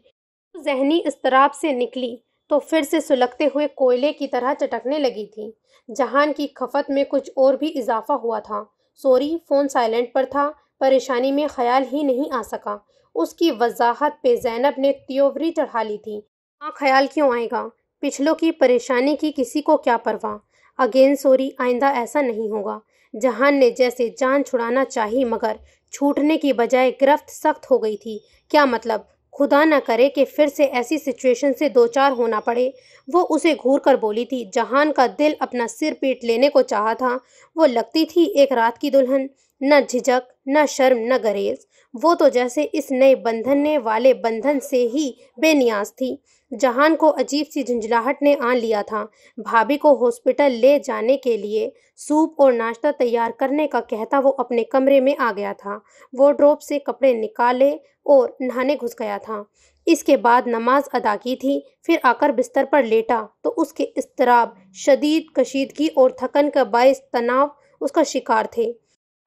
ذہنی اضطراب سے نکلی تو پھر سے سلگتے ہوئے کوئلے کی طرح چٹکنے لگی تھی۔ جہان کی خفت میں کچھ اور بھی اضافہ ہوا تھا۔ سوری، فون سائلنٹ پر تھا، پریشانی میں خیال ہی نہیں آ سکا۔ اس کی وضاحت پہ زینب نے تیوری چڑھا لی تھی۔ ہاں خیال کیوں آئے گا؟ پچھلوں کی پریشانی کی کسی کو کیا پرواہ؟ اگین سوری، آئندہ ایسا نہیں ہوگا۔ جہان نے جیسے جان چھڑانا چاہی مگر چھوٹنے کی بجائے گرفت سخت ہو گئی تھی۔ کیا مطلب؟ خدا نہ کرے کہ پھر سے ایسی سچویشن سے دوچار ہونا پڑے۔ وہ اسے گھور کر بولی تھی۔ جہان کا دل اپنا سر پیٹ لینے کو چاہا تھا۔ وہ لگتی تھی ایک رات کی دلہن، نہ جھجک، نہ شرم، نہ گریز۔ وہ تو جیسے اس نئے بندھنے والے بندھن سے ہی بے نیاز تھی۔ جہان کو عجیب سی جھنجھلاہٹ نے آن لیا تھا۔ بھابھی کو ہاسپٹل لے جانے کے لیے سوپ اور ناشتہ تیار کرنے کا کہتا وہ اپنے کمرے میں آ گیا تھا۔ وارڈروب سے کپڑے نکالے اور نہانے گھس گیا تھا۔ اس کے بعد نماز ادا کی تھی، پھر آ کر بستر پر لیٹا تو اس کے اضطراب، شدید کشیدگی اور تھکن کا باعث تناؤ اس کا شکار تھے۔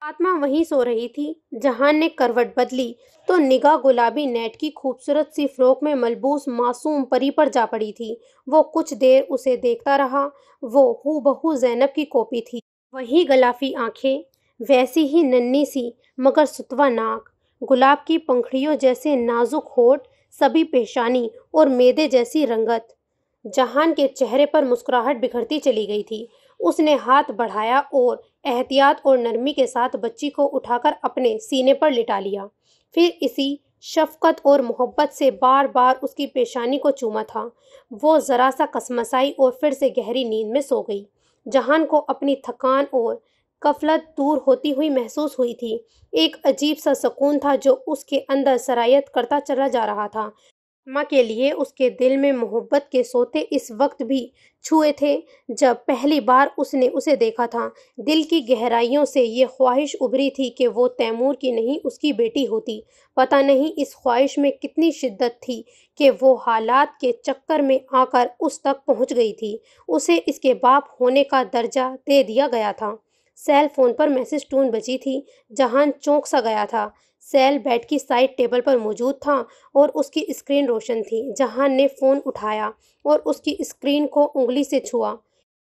فاطمہ وہیں سو رہی تھی۔ جہان نے کروٹ بدلی تو نگاہ گلابی نیٹ کی خوبصورت سی فراک میں ملبوس معصوم پری پر جا پڑی تھی۔ وہ کچھ دیر اسے دیکھتا رہا۔ وہ ہو بہو زینب کی کاپی تھی۔ وہی غلافی آنکھیں، ویسی ہی ننھی سی مگر ستوا ناک، گلاب کی پنکھڑیوں جیسے نازک ہونٹ، سبھی پیشانی اور میدے جیسی رنگت۔ جہان کے چہرے پر مسکراہٹ بکھرتی چلی گئی تھی۔ اس نے ہاتھ بڑھایا اور احتیاط اور نرمی کے ساتھ بچی کو اٹھا کر اپنے سینے پر لٹا لیا، پھر اسی شفقت اور محبت سے بار بار اس کی پیشانی کو چوما تھا۔ وہ ذرا سا کسمسائی اور پھر سے گہری نیند میں سو گئی۔ جہان کو اپنی تھکان اور غفلت دور ہوتی ہوئی محسوس ہوئی تھی۔ ایک عجیب سا سکون تھا جو اس کے اندر سرایت کرتا چلا جا رہا تھا۔ ماں کے لیے اس کے دل میں محبت کے سوتے اس وقت بھی چھوئے تھے جب پہلی بار اس نے اسے دیکھا تھا۔ دل کی گہرائیوں سے یہ خواہش ابھری تھی کہ وہ تیمور کی نہیں اس کی بیٹی ہوتی۔ پتہ نہیں اس خواہش میں کتنی شدت تھی کہ وہ حالات کے چکر میں آ کر اس تک پہنچ گئی تھی۔ اسے اس کے باپ ہونے کا درجہ دے دیا گیا تھا۔ سیل فون پر میسج ٹون بجی تھی۔ جہان چونک سا گیا تھا۔ سیل بیڈ کی سائڈ ٹیبل پر موجود تھا اور اس کی اسکرین روشن تھی۔ جہان نے فون اٹھایا اور اس کی اسکرین کو انگلی سے چھوا۔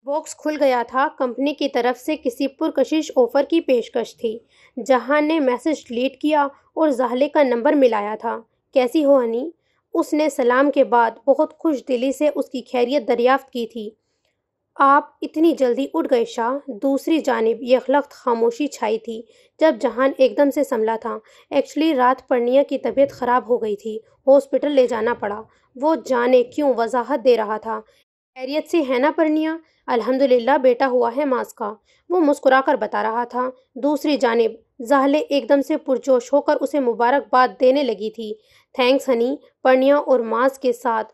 باکس کھل گیا تھا۔ کمپنی کی طرف سے کسی پرکشش آفر کی پیشکش تھی۔ جہان نے میسج ڈیلیٹ کیا اور زہلے کا نمبر ملایا تھا۔ کیسی ہو ہنی؟ اس نے سلام کے بعد بہت خوش دلی سے اس کی خیریت دریافت کی تھی۔ آپ اتنی جلدی اٹھ گئے شاہ؟ دوسری جانب یکلخت خاموشی چھائی تھی جب جہان ایک دم سے سنبھلا تھا۔ ایکچولی رات پرنیا کی طبیعت خراب ہو گئی تھی، ہاسپٹل لے جانا پڑا۔ وہ جانے کیوں وضاحت دے رہا تھا۔ خیریت سے ہے نا پرنیا؟ الحمدللہ، بیٹا ہوا ہے ماس کا، وہ مسکرا کر بتا رہا تھا۔ دوسری جانب زہلے ایک دم سے پرجوش ہو کر اسے مبارکباد دینے لگی تھی۔ Thanks honey. پرنیا اور ماس کے ساتھ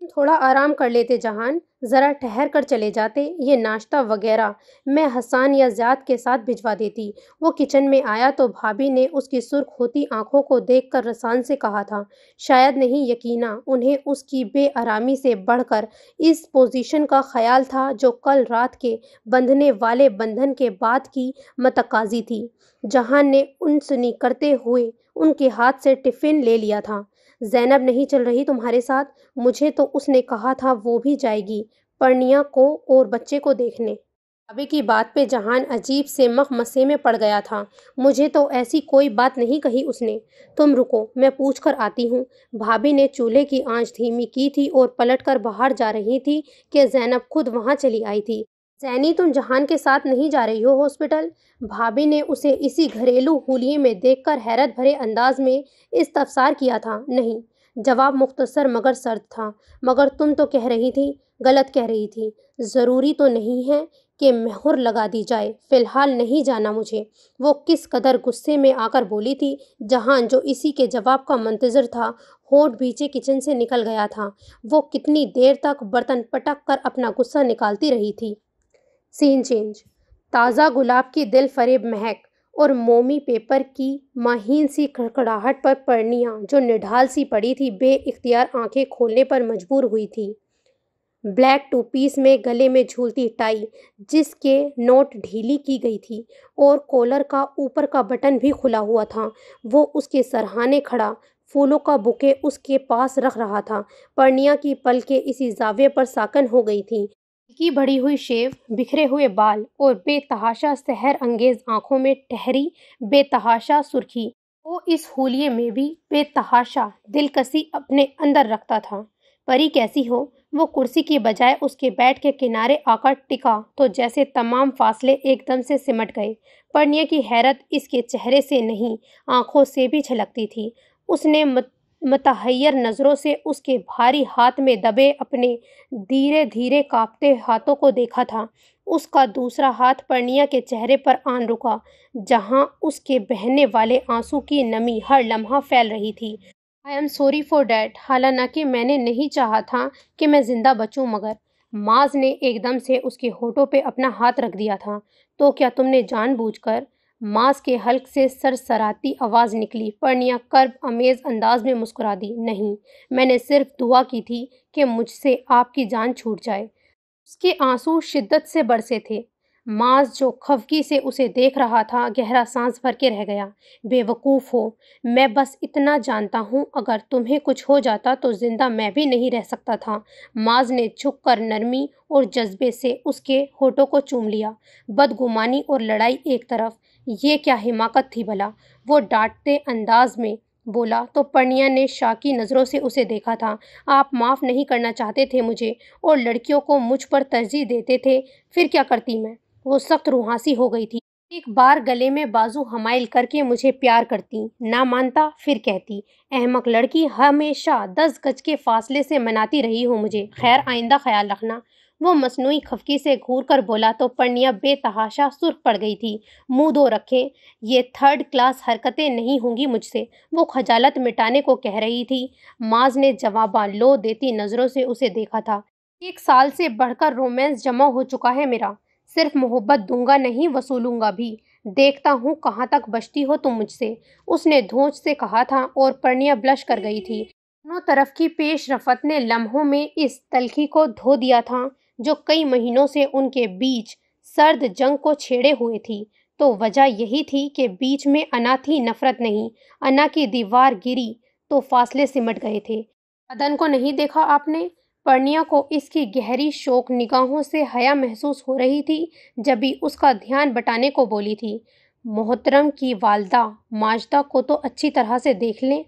تھوڑا آرام کر لیتے جہان، ذرا ٹھہر کر چلے جاتے، یہ ناشتہ وغیرہ میں حسان یا زیاد کے ساتھ بھجوا دیتی۔ وہ کچن میں آیا تو بھابھی نے اس کی سرخ ہوتی آنکھوں کو دیکھ کر رسان سے کہا تھا، شاید نہیں یقینا انہیں اس کی بے آرامی سے بڑھ کر اس پوزیشن کا خیال تھا جو کل رات کے بندھنے والے بندھن کے بعد کی متقاضی تھی۔ جہان نے انسنی کرتے ہوئے ان کے ہاتھ سے ٹفن لے لیا تھا۔ زینب نہیں چل رہی تمہارے ساتھ؟ مجھے تو اس نے کہا تھا وہ بھی جائے گی پرنیا کو اور بچے کو دیکھنے۔ بھابھی کی بات پہ جہان عجیب سے مخمسے میں پڑ گیا تھا۔ مجھے تو ایسی کوئی بات نہیں کہی اس نے۔ تم رکو، میں پوچھ کر آتی ہوں۔ بھابھی نے چولہے کی آنچ دھیمی کی تھی اور پلٹ کر باہر جا رہی تھی کہ زینب خود وہاں چلی آئی تھی۔ زینی تم جہان کے ساتھ نہیں جا رہی ہو ہاسپٹل؟ بھابھی نے اسے اسی گھریلو حولیے میں دیکھ کر حیرت بھرے انداز میں استفسار کیا تھا۔ نہیں، جواب مختصر مگر سرد تھا۔ مگر تم تو کہہ رہی تھی۔ غلط کہہ رہی تھی۔ ضروری تو نہیں ہے کہ مہر لگا دی جائے، فی الحال نہیں جانا مجھے۔ وہ کس قدر غصے میں آ کر بولی تھی۔ جہان جو اسی کے جواب کا منتظر تھا، ہونٹ بھیچے کچن سے نکل گیا تھا۔ وہ کتنی دیر تک برتن پٹک کر اپنا غصہ نکالتی رہی تھی۔ سین چینج۔ تازہ گلاب کی دل فریب مہک اور مومی پیپر کی ماہین سی کڑکڑاہٹ پر پرنیا جو نڈھال سی پڑی تھی بے اختیار آنکھیں کھولنے پر مجبور ہوئی تھی۔ بلیک ٹو پیس میں گلے میں جھولتی ٹائی جس کے نوٹ ڈھیلی کی گئی تھی اور کولر کا اوپر کا بٹن بھی کھلا ہوا تھا، وہ اس کے سرہانے کھڑا پھولوں کا بوکے اس کے پاس رکھ رہا تھا۔ پرنیا کی پلکیں اسی زاویے پر ساکن ہو گئی تھیں۔ کی بڑھی ہوئی شیو، بکھرے ہوئے بال اور بے تحاشا سحر انگیز آنکھوں میں ٹھہری بے تحاشا سرخی، وہ اس حولیے میں بھی بے تحاشا دلکشی اپنے اندر رکھتا تھا۔ پری کیسی ہو؟ وہ کرسی کی بجائے اس کے بیڈ کے کنارے آ کر ٹکا تو جیسے تمام فاصلے ایک دم سے سمٹ گئے۔ پرنیا کی حیرت اس کے چہرے سے نہیں، آنکھوں سے بھی جھلکتی تھی۔ اس نے متحیر نظروں سے اس کے بھاری ہاتھ میں دبے اپنے دھیرے دھیرے کانپتے ہاتھوں کو دیکھا تھا۔ اس کا دوسرا ہاتھ پرنیا کے چہرے پر آن رکا، جہاں اس کے بہنے والے آنسو کی نمی ہر لمحہ پھیل رہی تھی۔ I am sorry for that, حالانکہ میں نے نہیں چاہا تھا کہ میں زندہ بچوں، مگر ماز نے ایک دم سے اس کے ہونٹوں پہ اپنا ہاتھ رکھ دیا تھا۔ تو کیا تم نے جان بوجھ کر؟ ماز کے حلق سے سرسراتی آواز نکلی۔ پرنیا کرب امیز انداز میں مسکرا دی۔ نہیں، میں نے صرف دعا کی تھی کہ مجھ سے آپ کی جان چھوٹ جائے۔ اس کے آنسو شدت سے برسے تھے۔ ماز جو خفگی سے اسے دیکھ رہا تھا گہرا سانس بھر کے رہ گیا۔ بے وقوف ہو، میں بس اتنا جانتا ہوں اگر تمہیں کچھ ہو جاتا تو زندہ میں بھی نہیں رہ سکتا تھا۔ ماز نے جھک کر نرمی اور جذبے سے اس کے ہونٹوں کو چوم لیا۔ بدگمانی اور لڑائی ایک طرف، یہ کیا حماقت تھی بھلا؟ وہ ڈانٹتے انداز میں بولا تو پرنیا نے شاکی نظروں سے اسے دیکھا تھا۔ آپ معاف نہیں کرنا چاہتے تھے مجھے اور لڑکیوں کو مجھ پر ترجیح دیتے تھے، پھر کیا کرتی میں؟ وہ سخت روحانسی ہو گئی تھی۔ ایک بار گلے میں بازو حمائل کر کے مجھے پیار کرتی، نہ مانتا پھر کہتی، احمق لڑکی، ہمیشہ 10 گز کے فاصلے سے مناتی رہی ہو مجھے، خیر آئندہ خیال رکھنا۔ وہ مصنوعی خفگی سے گھور کر بولا تو پرنیا بے تحاشا سرخ پڑ گئی تھی۔ منہ دھو رکھیں، یہ 3rd کلاس حرکتیں نہیں ہوں گی مجھ سے، وہ خجالت مٹانے کو کہہ رہی تھی۔ ماز نے جواباں لو دیتی نظروں سے اسے دیکھا تھا۔ 1 سال سے بڑھ کر رومانس جمع ہو چکا ہے میرا، صرف محبت دوں گا نہیں وصولوں گا بھی، دیکھتا ہوں کہاں تک بچتی ہو تم مجھ سے، اس نے دھونچ سے کہا تھا اور پرنیا بلش کر گئی تھی۔ دونوں طرف کی پیش رفت نے لمحوں میں اس تلخی کو دھو دیا تھا جو کئی مہینوں سے ان کے بیچ سرد جنگ کو چھیڑے ہوئے تھی۔ تو وجہ یہی تھی کہ بیچ میں انا تھی، نفرت نہیں۔ انا کی دیوار گری تو فاصلے سمٹ گئے تھے۔ عدن کو نہیں دیکھا آپ نے؟ پرنیا کو اس کی گہری شوق نگاہوں سے حیا محسوس ہو رہی تھی، جبھی اس کا دھیان بٹانے کو بولی تھی، محترم کی والدہ ماجدہ کو تو اچھی طرح سے دیکھ لیں،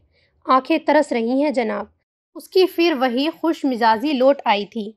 آنکھیں ترس رہی ہیں جناب۔ اس کی پھر وہی خوش مزاجی لوٹ آئی تھی۔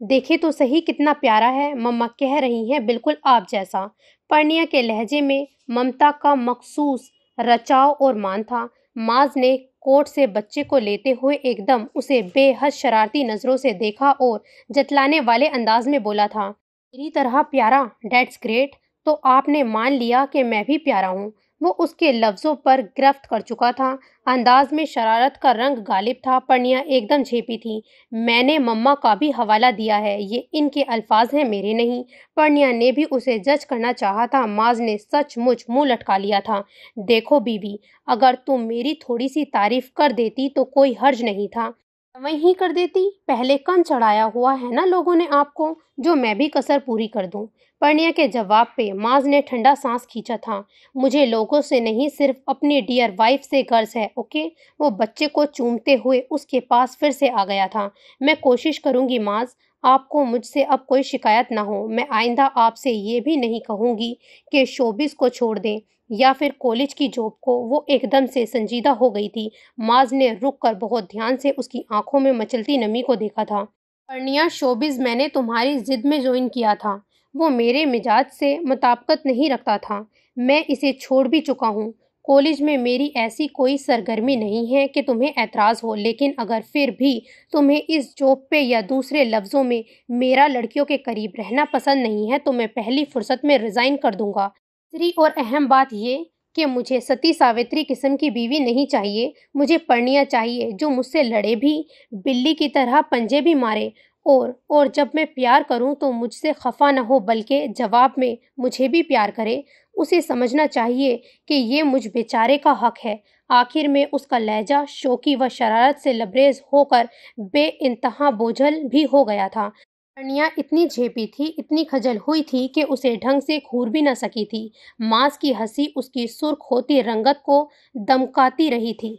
دیکھے تو صحیح کتنا پیارا ہے، مما کہہ رہی ہیں بالکل آپ جیسا۔ پرنیا کے لہجے میں ممتا کا مخصوص رچاؤ اور مان تھا۔ ماز نے کوٹ سے بچے کو لیتے ہوئے ایک دم اسے بے حد شرارتی نظروں سے دیکھا اور جتلانے والے انداز میں بولا تھا، میری طرح پیارا، دیٹس گریٹ، تو آپ نے مان لیا کہ میں بھی پیارا ہوں۔ وہ اس کے لفظوں پر گرفت کر چکا تھا۔ انداز میں شرارت کا رنگ غالب تھا۔ پرنیا ایک دم جھیپی تھی۔ میں نے مما کا بھی حوالہ دیا ہے، یہ ان کے الفاظ ہیں، میرے نہیں۔ پرنیا نے بھی اسے جج کرنا چاہا تھا۔ معاذ نے سچ مچ منہ لٹکا لیا تھا۔ دیکھو بیوی، اگر تم میری تھوڑی سی تعریف کر دیتی تو کوئی حرج نہیں تھا۔ وہیں کر دیتی، پہلے کن چڑھایا ہوا ہے نا لوگوں نے آپ کو، جو میں بھی کسر پوری کر دوں۔ پرنیا کے جواب پہ معاذ نے ٹھنڈا سانس کھینچا تھا۔ مجھے لوگوں سے نہیں، صرف اپنی ڈیئر وائف سے غرض ہے، اوکے؟ وہ بچے کو چومتے ہوئے اس کے پاس پھر سے آ گیا تھا۔ میں کوشش کروں گی معاذ، آپ کو مجھ سے اب کوئی شکایت نہ ہو۔ میں آئندہ آپ سے یہ بھی نہیں کہوں گی کہ شوبز کو چھوڑ دیں یا پھر کالج کی جاب کو۔ وہ ایک دم سے سنجیدہ ہو گئی تھی۔ معاذ نے رک کر بہت دھیان سے اس کی آنکھوں میں مچلتی نمی کو دیکھا تھا۔ پرنیا، شوبز میں نے تمہاری ضد میں جوائن کیا تھا، وہ میرے مزاج سے مطابقت نہیں رکھتا تھا۔ میں اسے چھوڑ بھی چکا ہوں۔ کالج میں میری ایسی کوئی سرگرمی نہیں ہے کہ تمہیں اعتراض ہو، لیکن اگر پھر بھی تمہیں اس جاب پہ یا دوسرے لفظوں میں میرا لڑکیوں کے قریب رہنا پسند نہیں ہے تو میں پہلی فرصت میں ریزائن کر دوں گا۔ تیسری اور اہم بات یہ کہ مجھے ستی ساوتری قسم کی بیوی نہیں چاہیے۔ مجھے پرنیا چاہیے جو مجھ سے لڑے بھی، بلی کی طرح پنجے بھی مارے، اور جب میں پیار کروں تو مجھ سے خفا نہ ہو بلکہ جواب میں مجھے بھی پیار کرے۔ اسے سمجھنا چاہیے کہ یہ مجھ بیچارے کا حق ہے۔ آخر میں اس کا لہجہ شوقی و شرارت سے لبریز ہو کر بے انتہا بوجھل بھی ہو گیا تھا۔ پرنیا اتنی جھیپی تھی، اتنی خجل ہوئی تھی کہ اسے ڈھنگ سے گھور بھی نہ سکی تھی۔ معاذ کی ہنسی اس کی سرخ ہوتی رنگت کو دمکاتی رہی تھی۔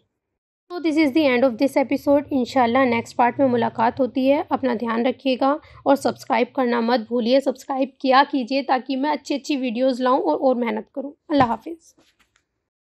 تو this is the end of this episode. انشاءاللہ نیکسٹ پارٹ میں ملاقات ہوتی ہے۔ اپنا دھیان رکھیے گا اور سبسکرائب کرنا مت بھولیے۔ سبسکرائب کیا کیجیے تاکہ میں اچھی ویڈیوز لاؤں اور محنت کروں۔ اللہ حافظ۔